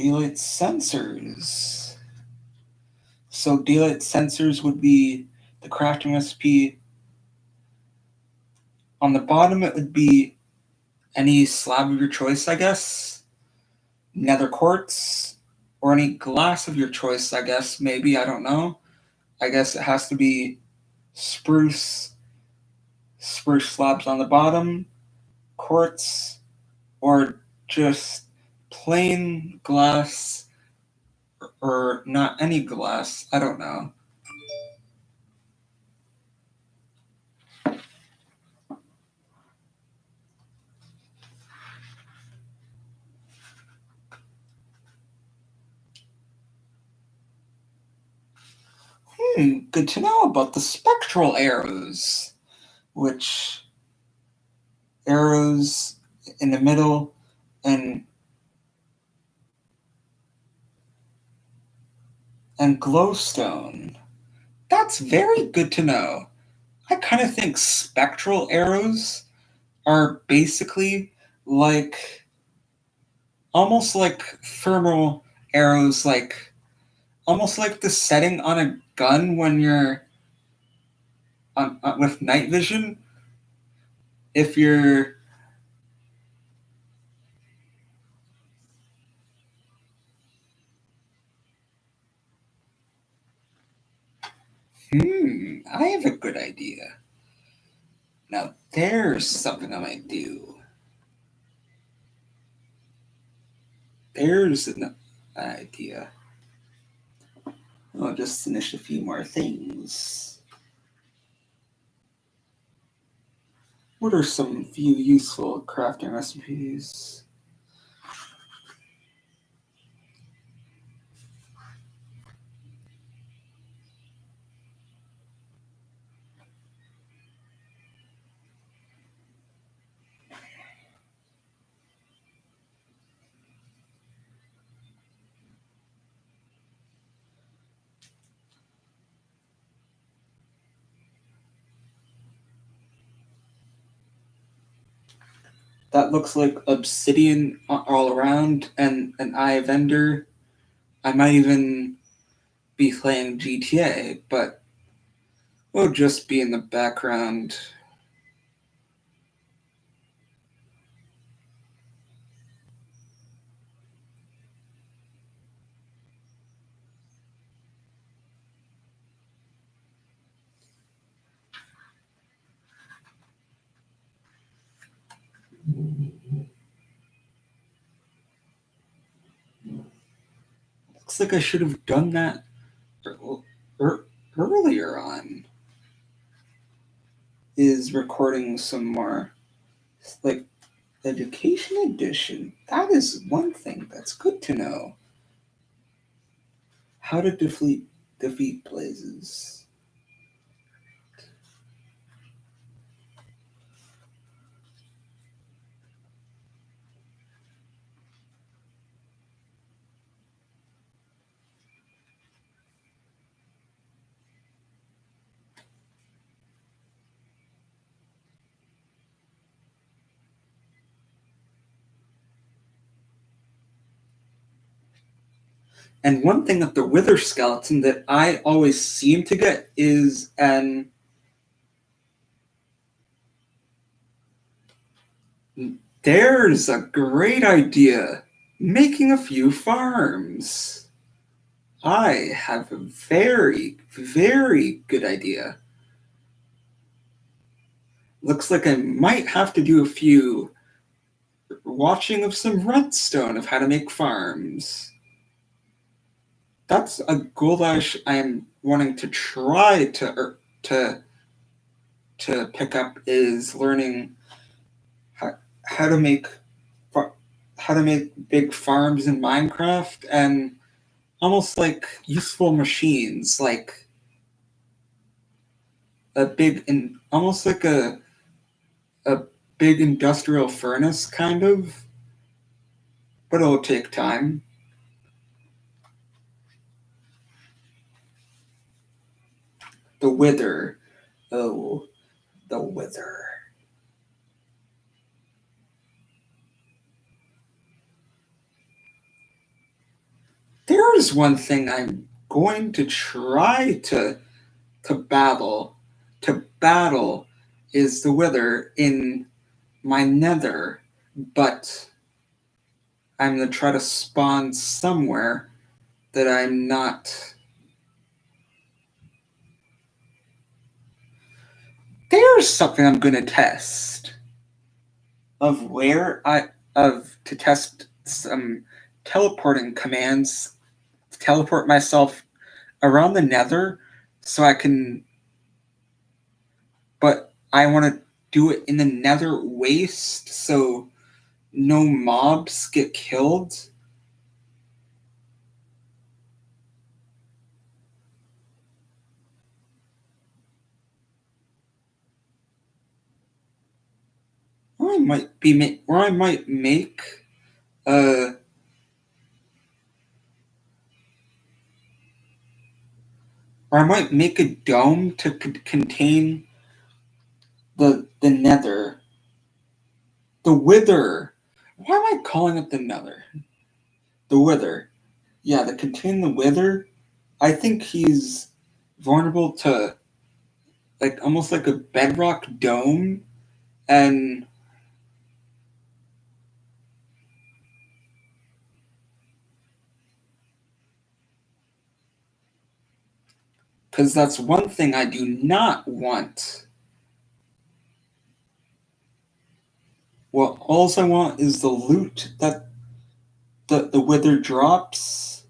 Daylight sensors. So daylight sensors would be the crafting recipe. On the bottom, it would be any slab of your choice, I guess. Nether quartz, or any glass of your choice, I guess. Maybe, I don't know. I guess it has to be spruce slabs on the bottom, quartz, or just plain glass, or not any glass. I don't know. Good to know about the spectral arrows, which arrows in the middle and glowstone. That's very good to know. I kind of think spectral arrows are basically like almost like thermal arrows, like almost like the setting on a gun when you're with night vision. If you're I have a good idea. Now there's something I might do. There's an idea. I'll just finish a few more things. What are some few useful crafting recipes? That looks like obsidian all around and an eye of ender. I might even be playing GTA, but we'll just be in the background. Looks like I should have done that earlier on. Is recording some more, like, education edition. That is one thing that's good to know. How to defeat blazes. And one thing of the wither skeleton that I always seem to get is there's a great idea. Making a few farms. I have a very, very good idea. Looks like I might have to do a few watching of some redstone of how to make farms. That's a goal I am wanting to try to pick up, is learning how to make big farms in Minecraft, and almost like useful machines, like almost like a big industrial furnace, kind of, but it'll take time. The wither. Oh, the wither. There is one thing I'm going to try to battle. To battle is the wither in my nether, but I'm going to try to spawn somewhere that I'm not. There's something I'm going to test to test some teleporting commands to teleport myself around the nether so I can, but I want to do it in the nether waste so no mobs get killed. Or I might make a dome to contain the nether. The wither. Why am I calling it the nether? The wither. Yeah, to contain the wither, I think he's vulnerable to like almost like a bedrock dome, and because that's one thing I do not want. Well, all I want is the loot that the wither drops.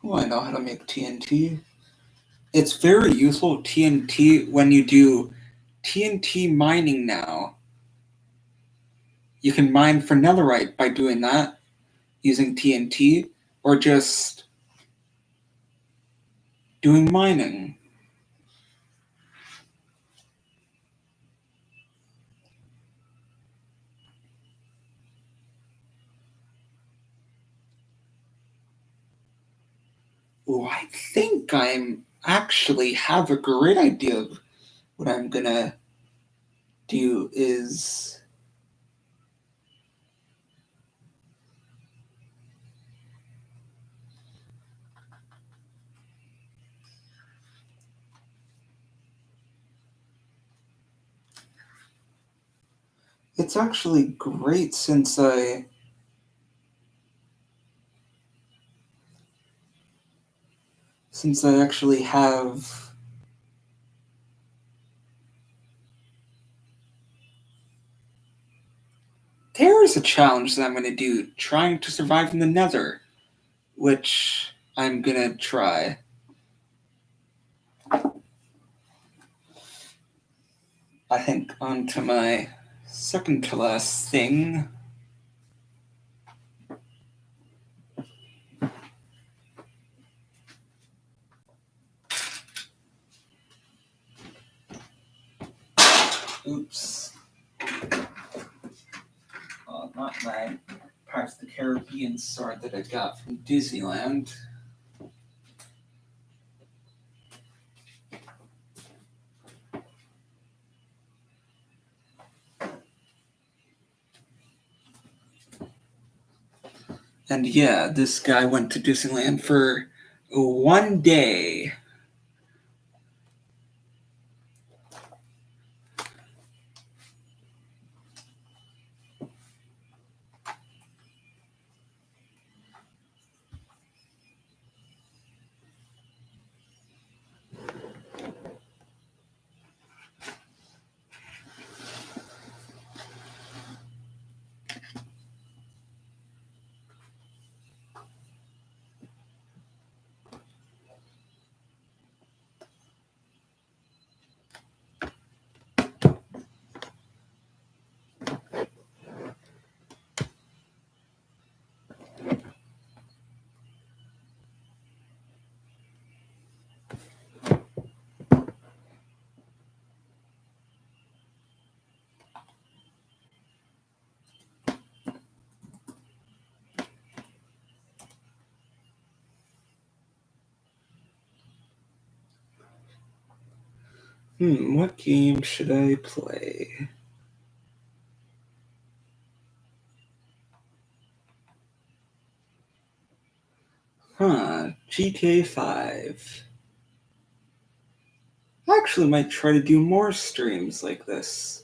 Oh, I know how to make TNT. It's very useful TNT when you do TNT mining now. You can mine for netherite by doing that, using TNT, or just doing mining. Oh, I think I'm actually have a great idea of what I'm gonna do is it's actually great since I actually have there is a challenge that I'm gonna do trying to survive in the nether, which I'm gonna try. I think on to my second to last thing. Oops. Not my Pirates of the Caribbean sword that I got from Disneyland. And yeah, this guy went to Disneyland for one day. What game should I play? GTA 5. I actually might try to do more streams like this.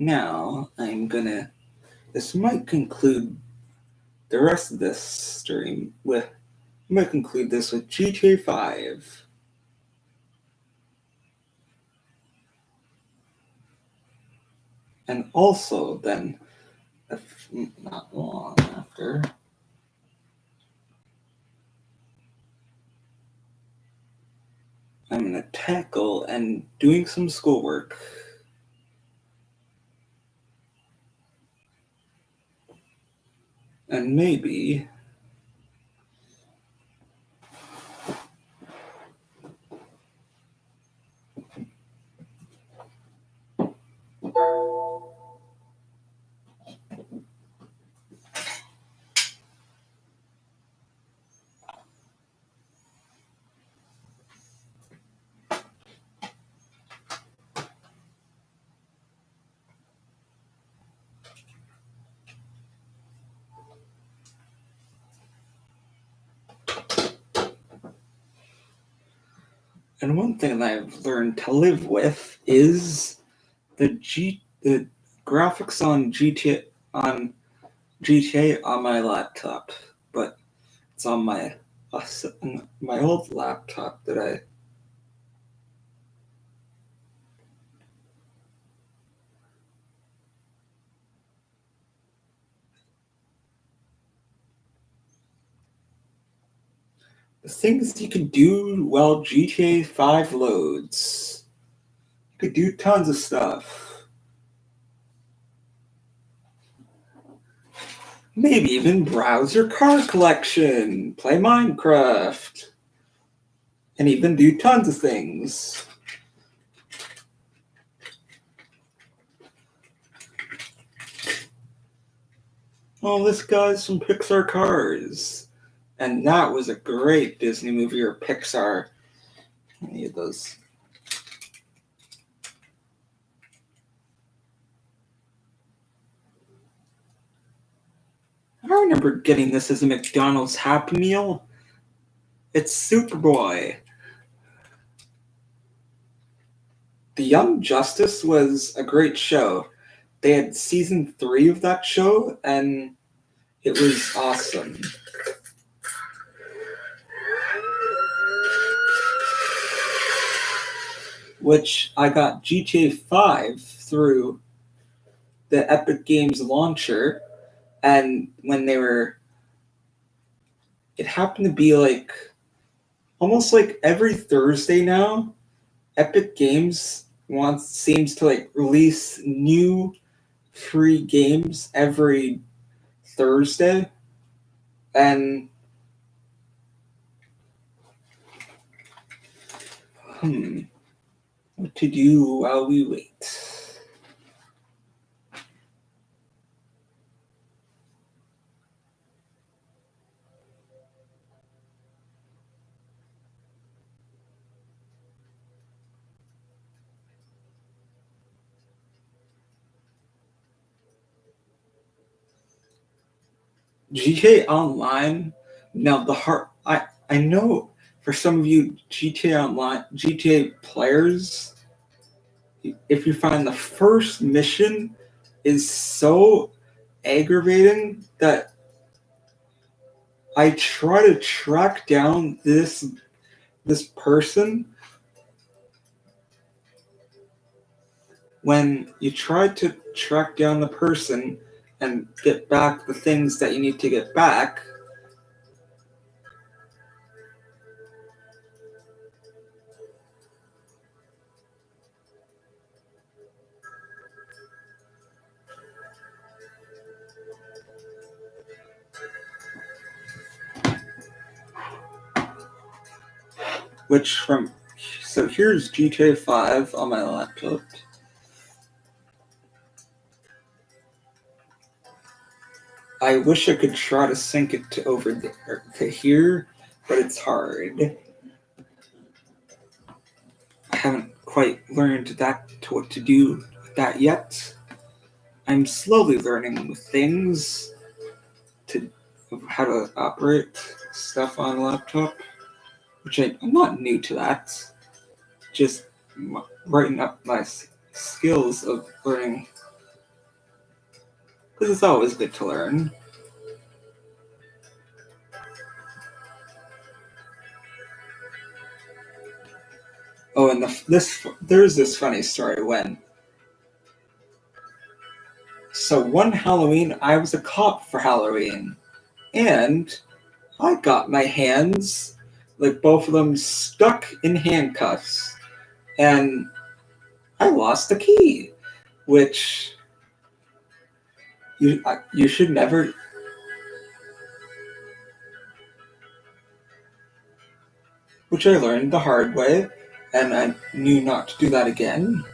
Now, this might conclude the rest of this stream with, I'm going to conclude this with GTA 5. And also then, if not long after, I'm going to tackle and doing some schoolwork. And maybe and one thing that I've learned to live with is the graphics on GTA on my laptop, but it's on my old laptop that I the things you can do while GTA 5 loads. You could do tons of stuff. Maybe even browse your car collection, play Minecraft, and even do tons of things. Oh, this guy's from Pixar Cars. And that was a great Disney movie or Pixar. Any of those. I remember getting this as a McDonald's Happy Meal. It's Superboy. The Young Justice was a great show. They had season 3 of that show, and it was awesome. Which I got GTA 5 through the Epic Games launcher, and when it happened to be like almost like every Thursday now, Epic Games seems to like release new free games every Thursday, and what to do while we wait? GTA Online. Now I know for some of you GTA players, if you find the first mission is so aggravating that I try to track down this person. When you try to track down the person and get back the things that you need to get back. So here's GTA 5 on my laptop. I wish I could try to sync it to over there to here, but it's hard. I haven't quite learned what to do with that yet. I'm slowly learning with things of how to operate stuff on a laptop, which I'm not new to that. Just writing up my skills of learning, because it's always good to learn. Oh, and there's this funny story when. So one Halloween, I was a cop for Halloween, and I got my hands, like both of them, stuck in handcuffs, and I lost the key, which you should never. Which I learned the hard way, and I knew not to do that again.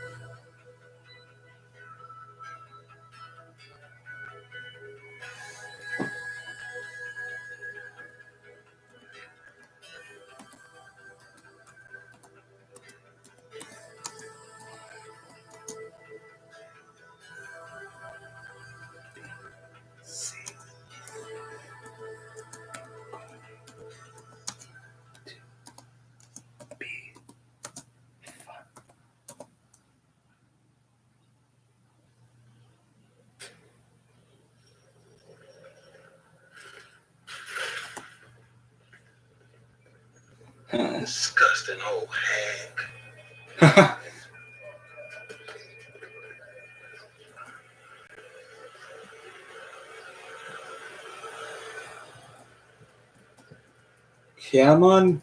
Disgusting old hag. Come on.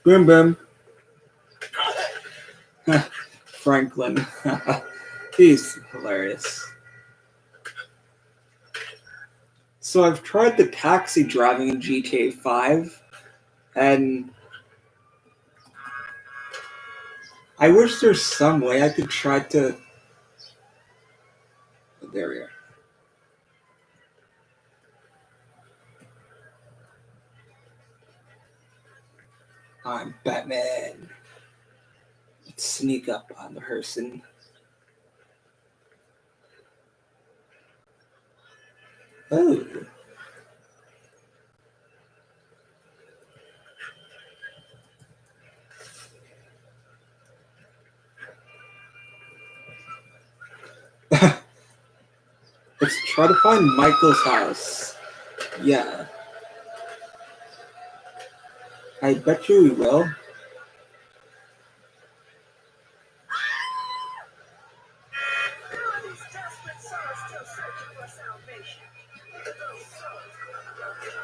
Boom, boom. Franklin. He's hilarious. So I've tried the taxi driving in GTA 5, and I wish there's some way I could try to. There we are. I'm Batman. Let's sneak up on the person. Oh. Let's try to find Michael's house. Yeah. I bet you we will.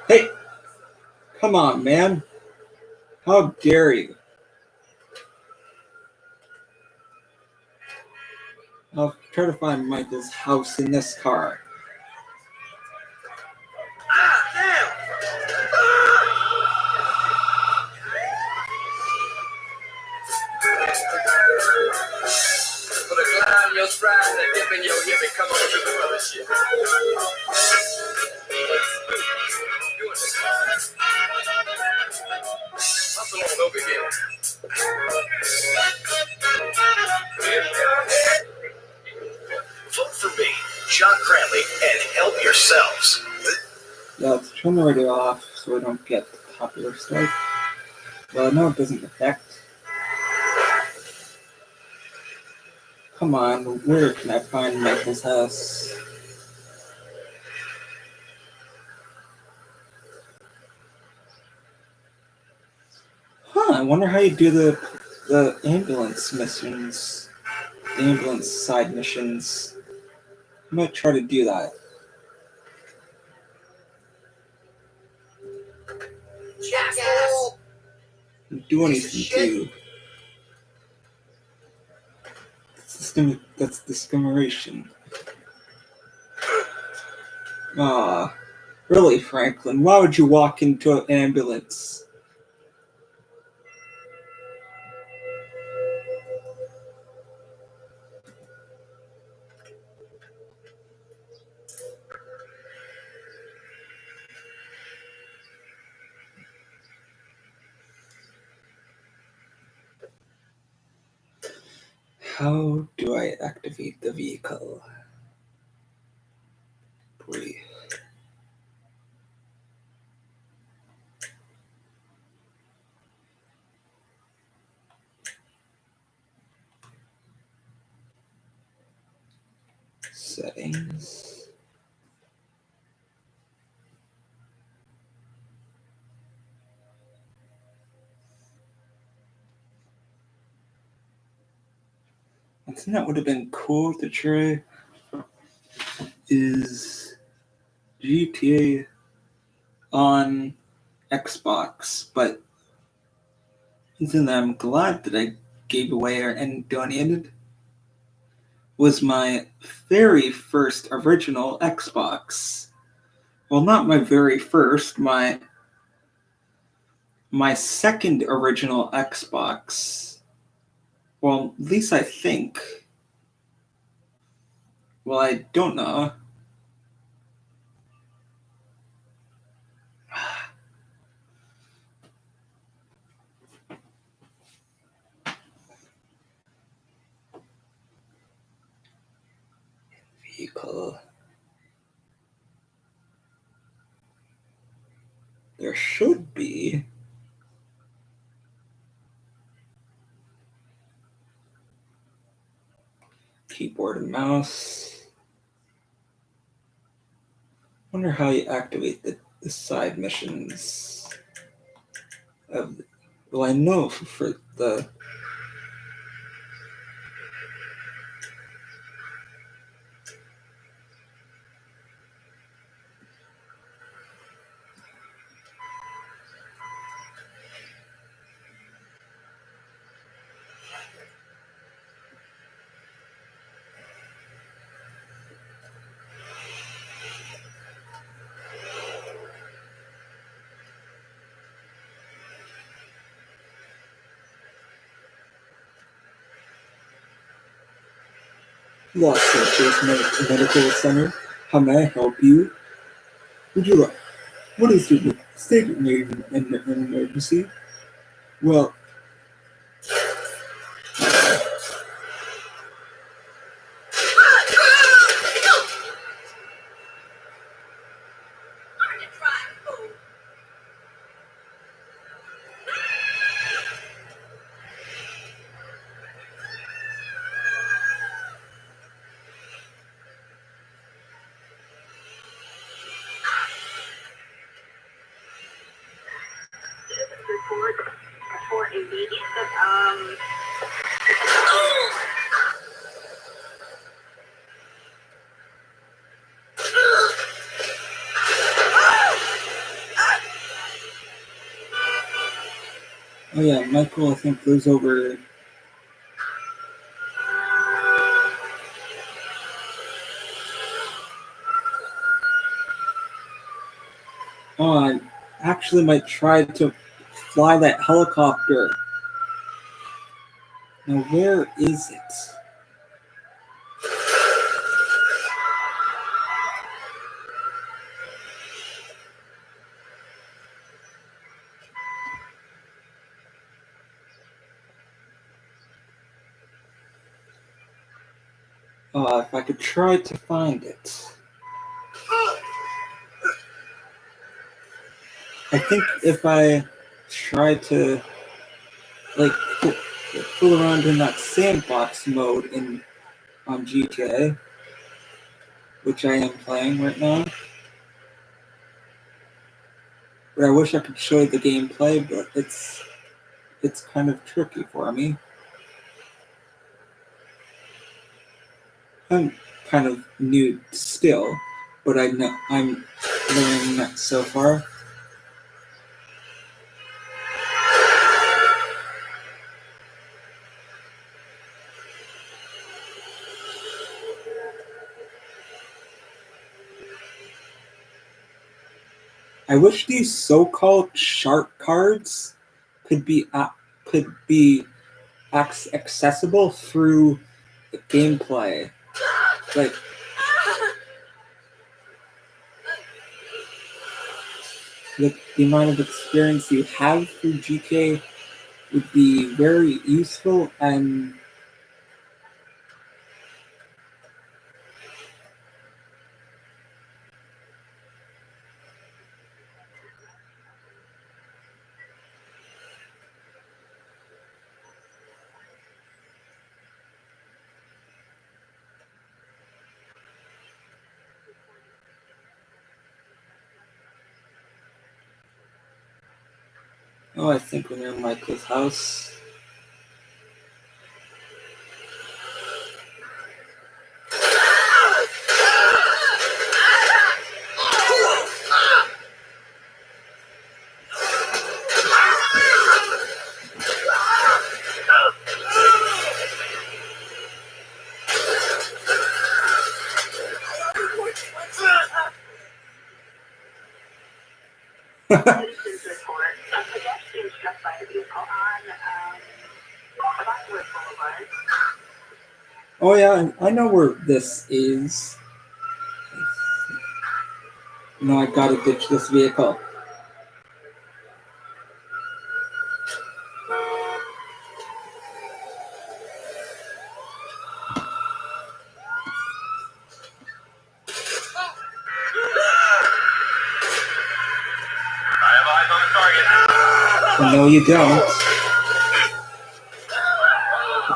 Hey! Come on, man. How dare you? I'll try to find Michael's house in this car. Put a cloud in your stride and a dip in your hip and come on to the other shit. Hustle on over here. Vote for me, John Cranley, and help yourselves. Yeah, let's turn the radio off so we don't get the popular strike. Well, no, it doesn't affect. Come on, where can I find Michael's house? I wonder how you do the ambulance missions, the ambulance side missions. I might try to do that. Jackass! Do anything too. That's discrimination. Really, Franklin? Why would you walk into an ambulance? How do I activate the vehicle? Breathe. Settings. I think that would have been cool to try. Is GTA on Xbox, but something that I'm glad that I gave away and donated was my very first original Xbox. Well, not my very first, my second original Xbox. Well, at least I think. Well, I don't know. Vehicle. There should be. Keyboard and mouse. Wonder how you activate the side missions. Well, I know for the. Los Angeles Medical Center. How may I help you? Would you like? What is your state of an emergency? Well, report for immediate oh yeah, Michael I think lives over. Oh, I actually might try to fly that helicopter. Now, where is it? If I could try to find it. I think if I try to, like, fool around in that sandbox mode in on GTA, which I am playing right now. But I wish I could show you the gameplay, but it's kind of tricky for me. I'm kind of new still, but I know I'm learning that so far. I wish these so-called shark cards could be accessible through the gameplay. Like, the amount of experience you have through GTA would be very useful, and I think we're near Michael's house. Citizens report. A pedestrian struck by a vehicle on Butler Boulevard. Oh yeah, I know where this is. No, I gotta ditch this vehicle. I have eyes on the target. No, you don't.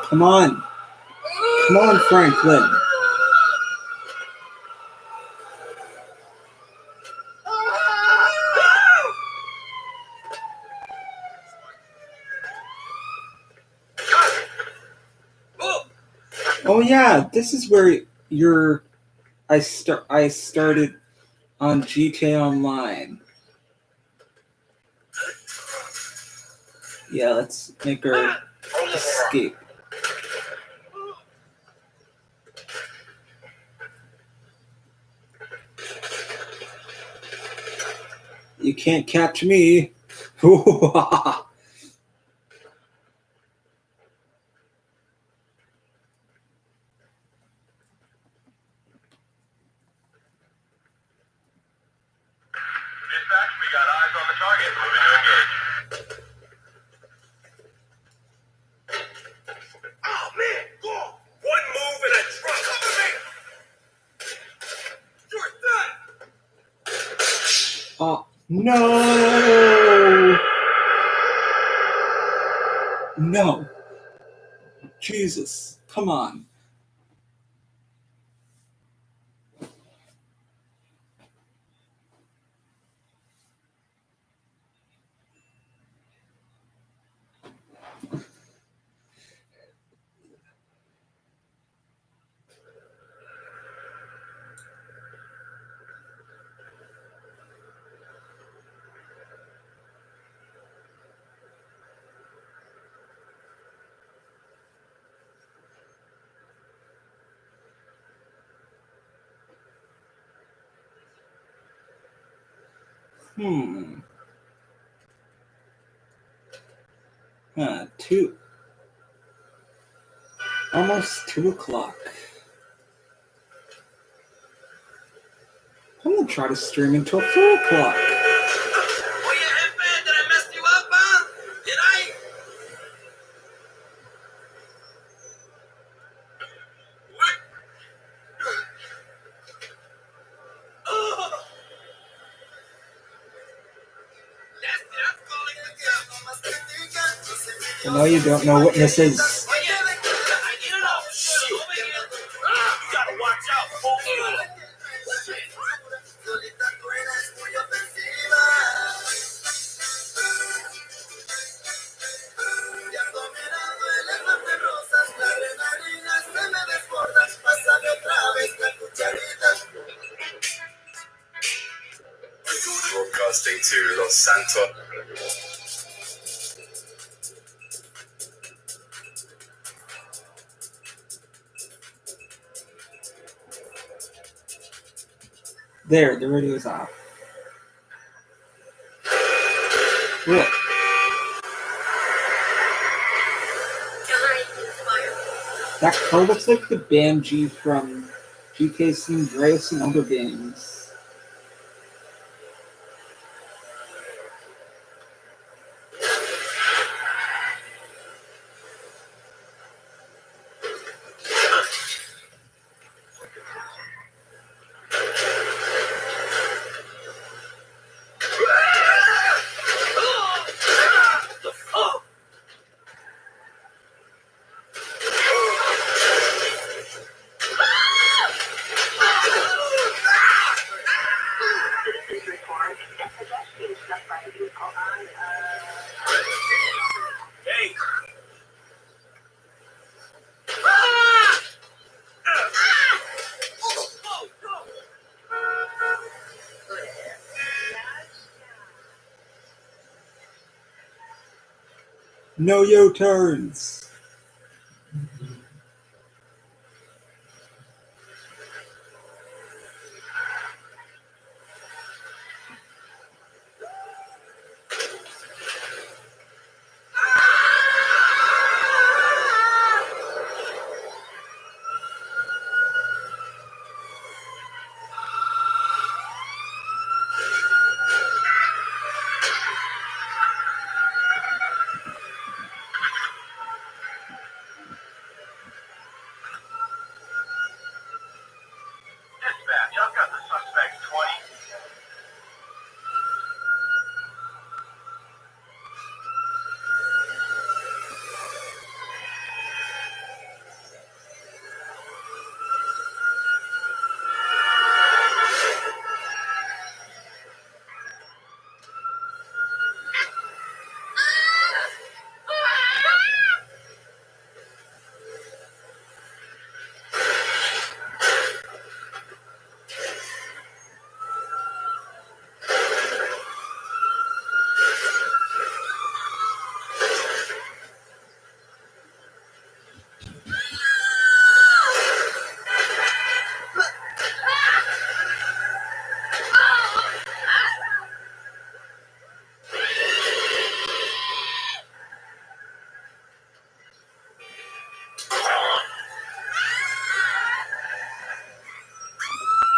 Come on. Come on, Franklin. Oh yeah, this is where I started on GTA Online. Yeah, let's make our escape. You can't catch me. Dispatch, we got eyes on the target. Moving to engage. Oh man, go on. One move and a truck. Cover me. You're done. Oh no! No. Jesus, come on. Almost 2 o'clock. I'm gonna try to stream until 4 o'clock. Oh, yeah, headband, did I mess you up, huh? Did I? What? Oh. That's calling the I know you don't know what this is. I get it all. Shoot. pizza. There, the radio's off. Look. That car looks like the Banshee from GK San Andreas and other games. Citizens report a pedestrian struck by a vehicle on Hey! No U-turns! Dispatch, I've got the suspect 20.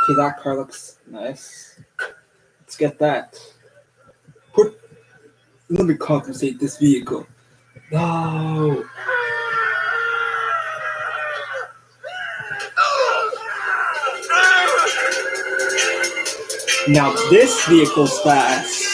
Okay, that car looks nice. Let's get that. Let me compensate this vehicle. No! Now this vehicle's fast.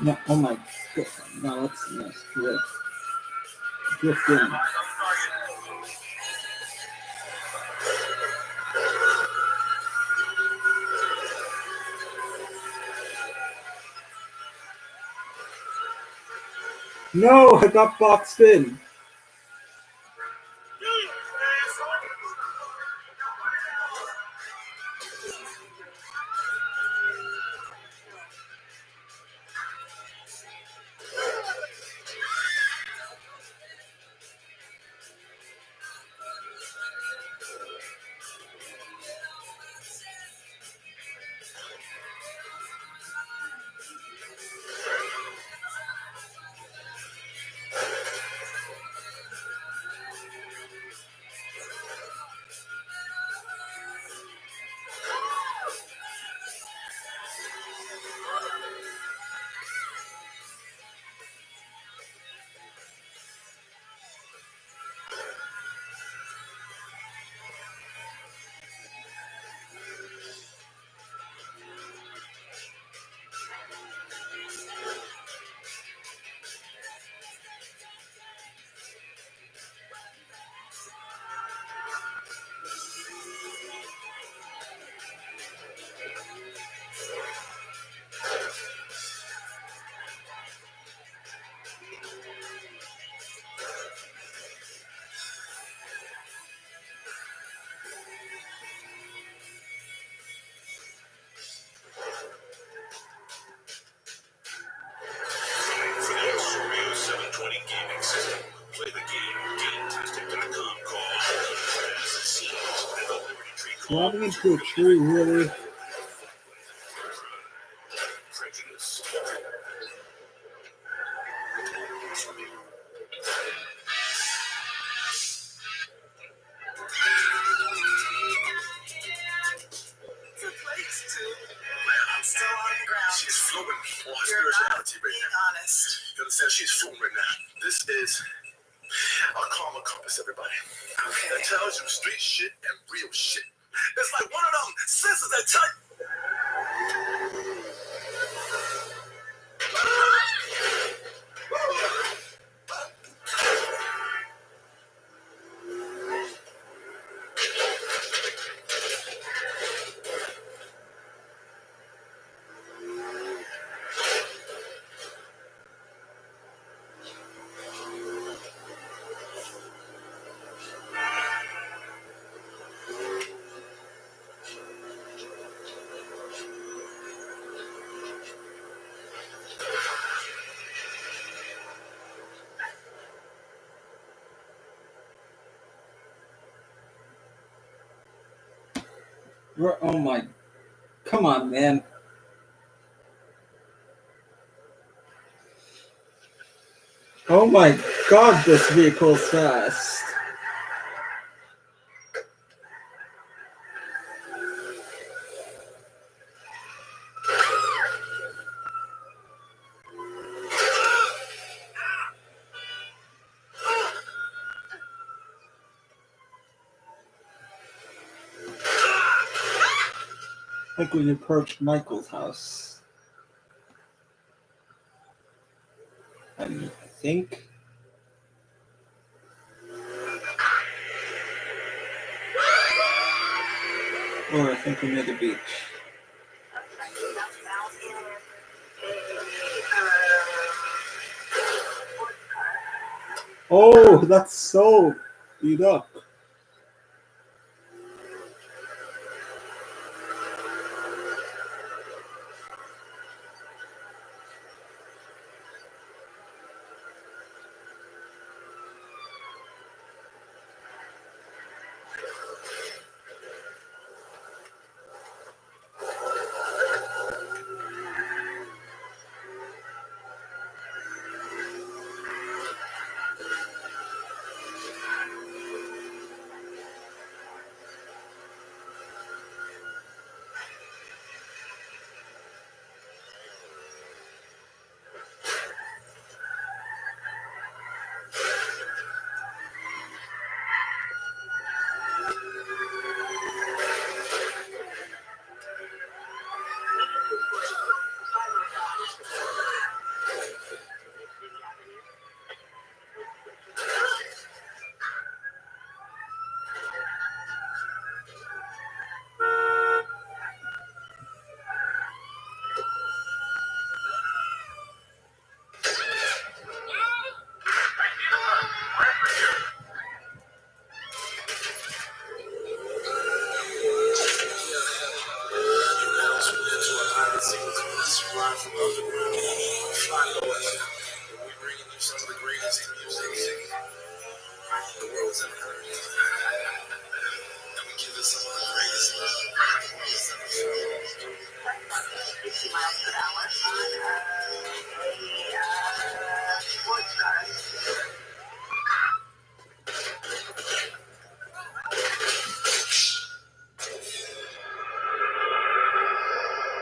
No, oh my god. No, that's a nice drift. Drifting. No, I got boxed in. Slamming into a tree, really? Prejudice. I'm still on the ground. She's fluent on her You're not spirituality right being now. honest. You understand? She's fluent right now. This is our karma compass, everybody. Okay. That tells you street shit and real shit. It's like one of them senses that tell you. Oh my. Come on, man. Oh my god, this vehicle's fast. Like when you approach Michael's house. I think. Or I think we're near the beach. Oh, that's so beat up.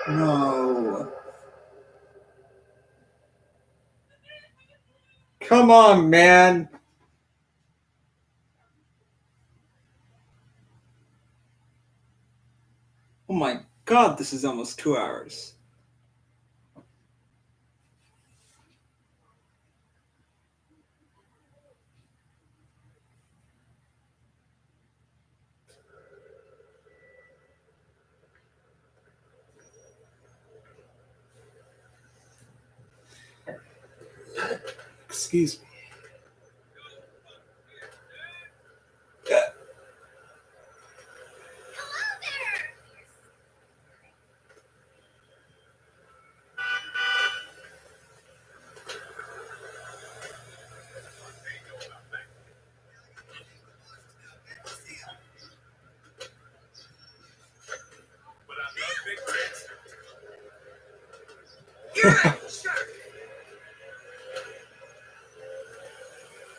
No. Come on, man. Oh my god, this is almost 2 hours. Excuse me.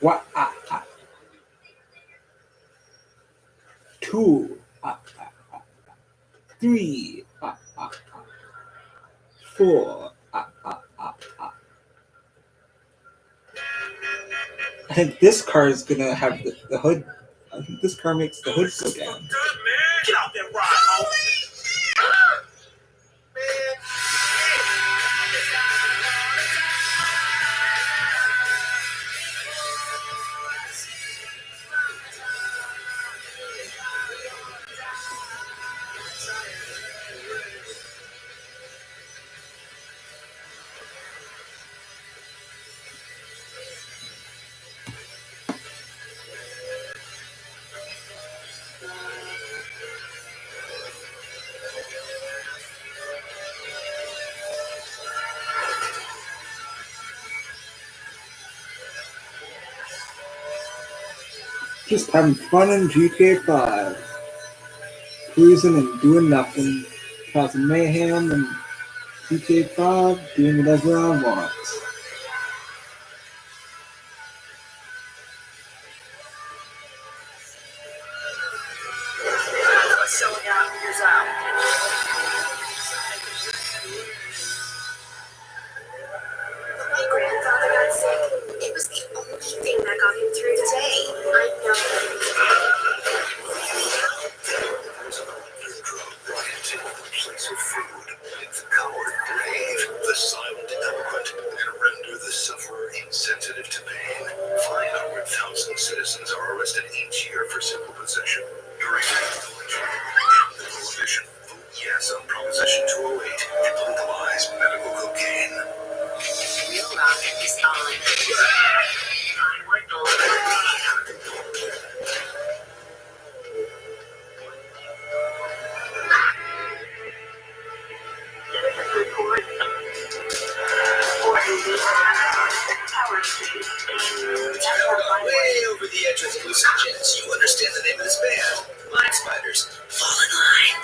What? 2, 3, 4. I think this car is gonna have the hood. I think this car makes the hood go down. Good, man. Get out there, Rob. Just having fun in GTA 5. Cruising and doing nothing. Causing mayhem and GTA 5, doing whatever I want. Selling out, here's out. My grandfather got sick. It was the only thing that got him through the day. I know. Place of food, the coward brave, the silent eloquent, and render the sufferer insensitive to pain. 500,000 citizens are arrested each year for simple possession. During the election, the coalition vote yes on Proposition 208 to legalize medical cocaine. Real rock is on. Way over the edge with loose jets. You understand the name of this band? Line Spiders. Fall in line.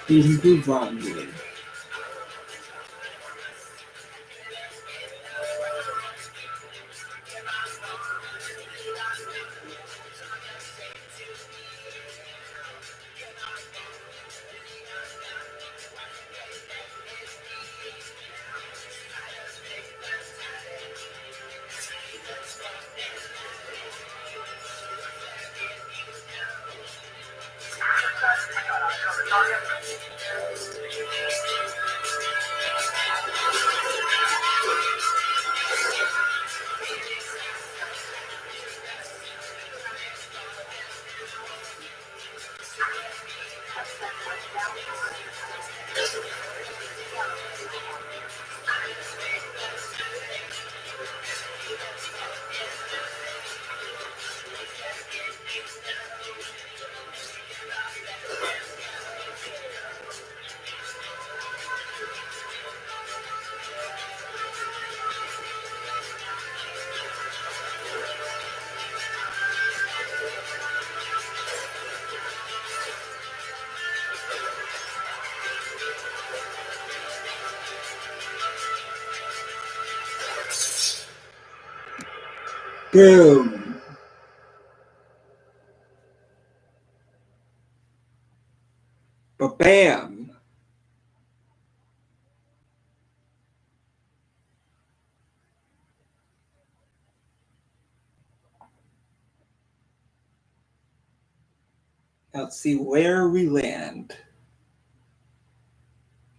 Please improve volume. Boom. Ba-bam. Now let's see where we land.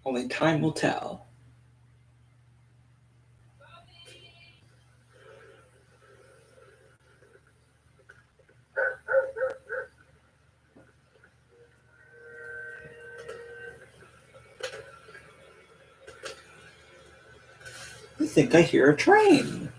Only time will tell. I think I hear a train.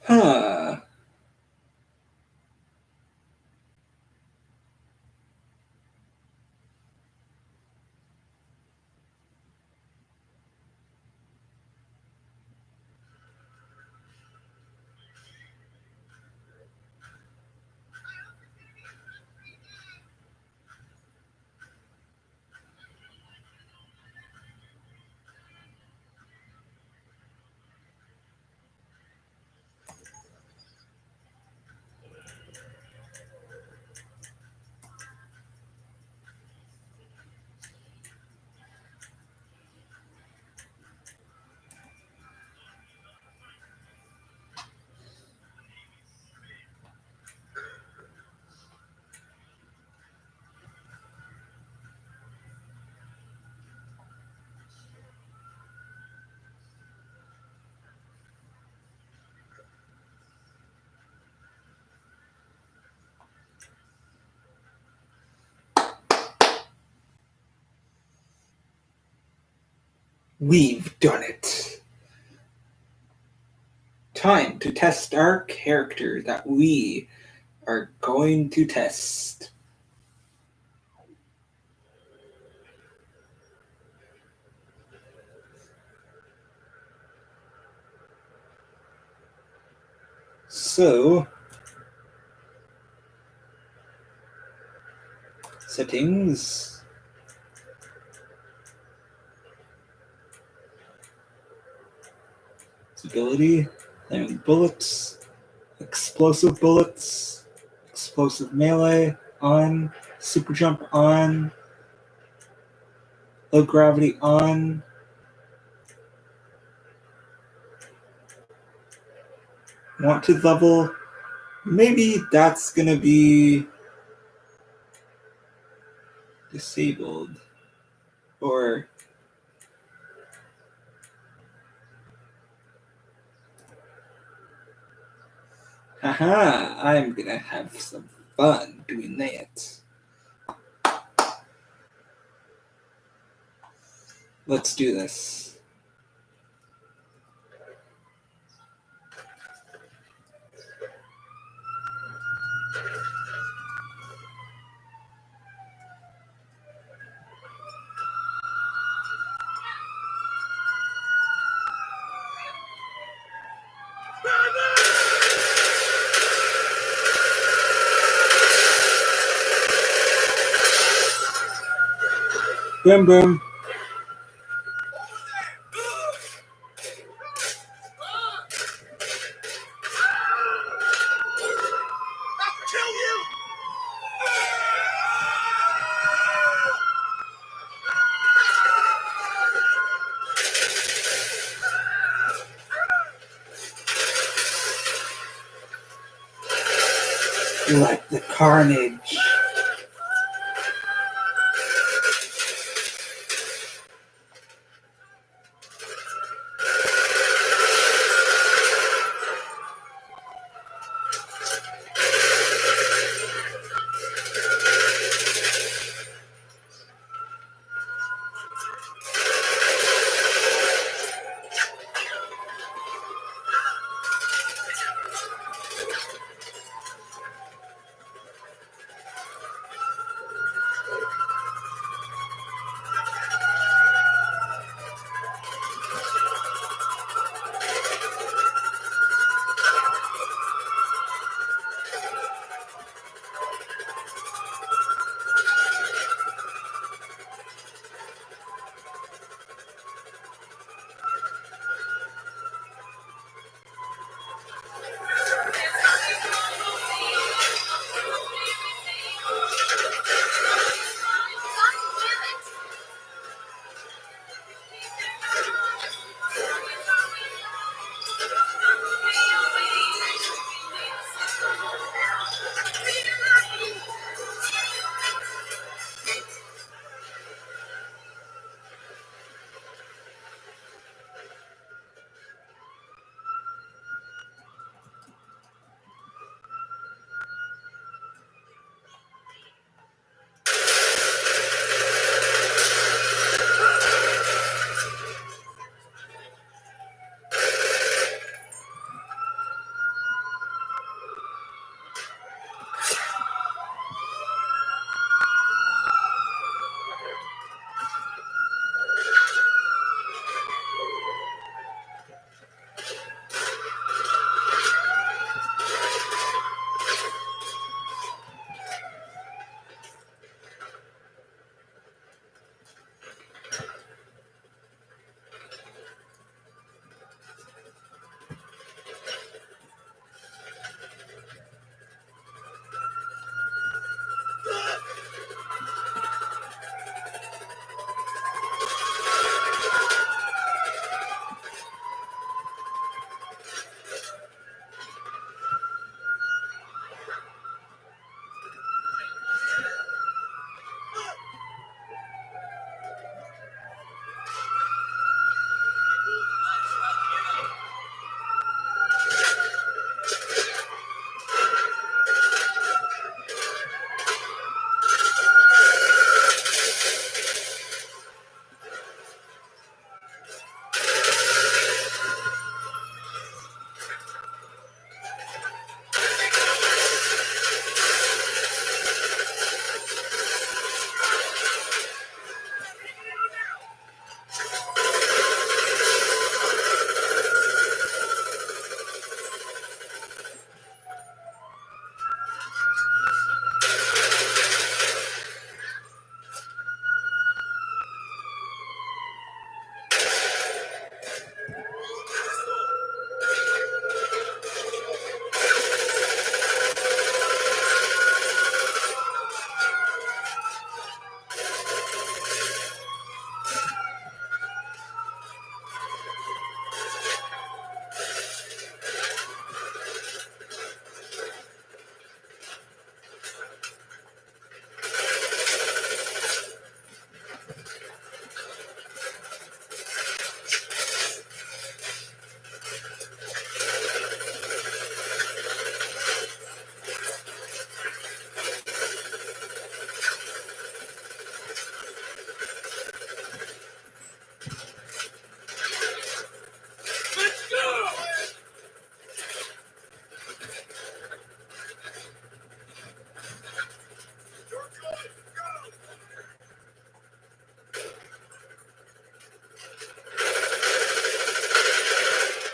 Huh. We've done it. Time to test our character that we are going to test. So, settings. Ability, flaming bullets, explosive bullets, explosive melee on, super jump on, low gravity on, wanted level. Maybe that's gonna be disabled, or haha, I'm gonna have some fun doing that. Let's do this. Boom boom. Kill you! Let the carnage.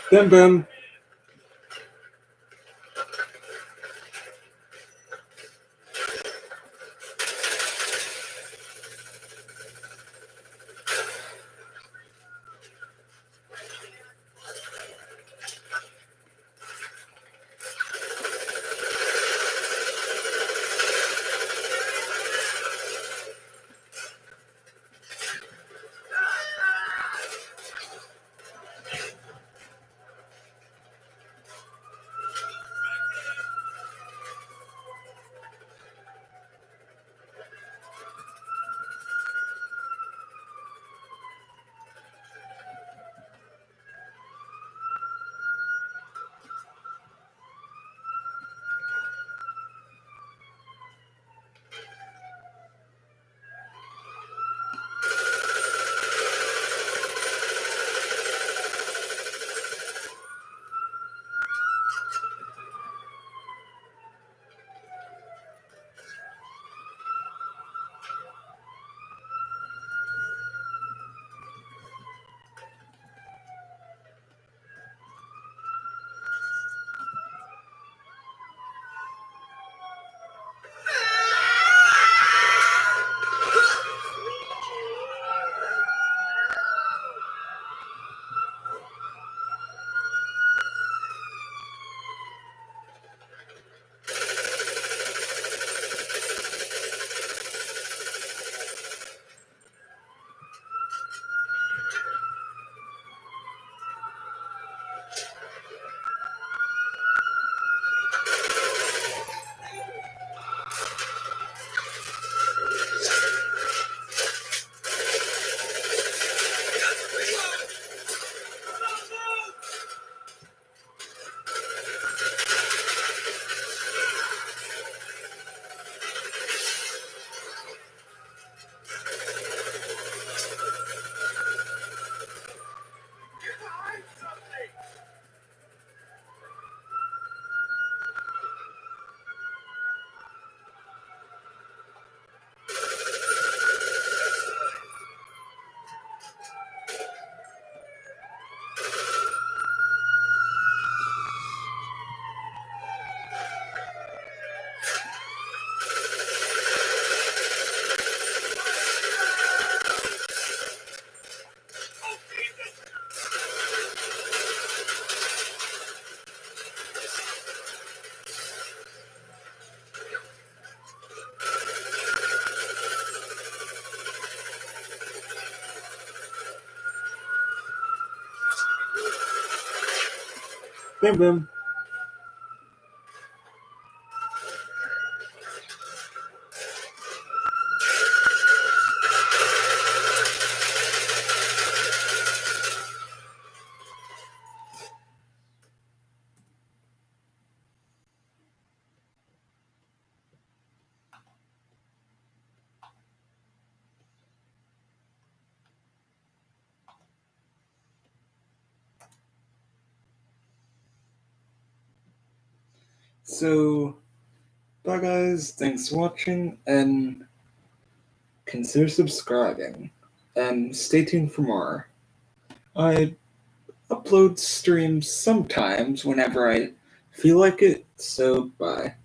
Bim bim. Bim bim. So, bye guys, thanks for watching, and consider subscribing, and stay tuned for more. I upload streams sometimes whenever I feel like it, so bye.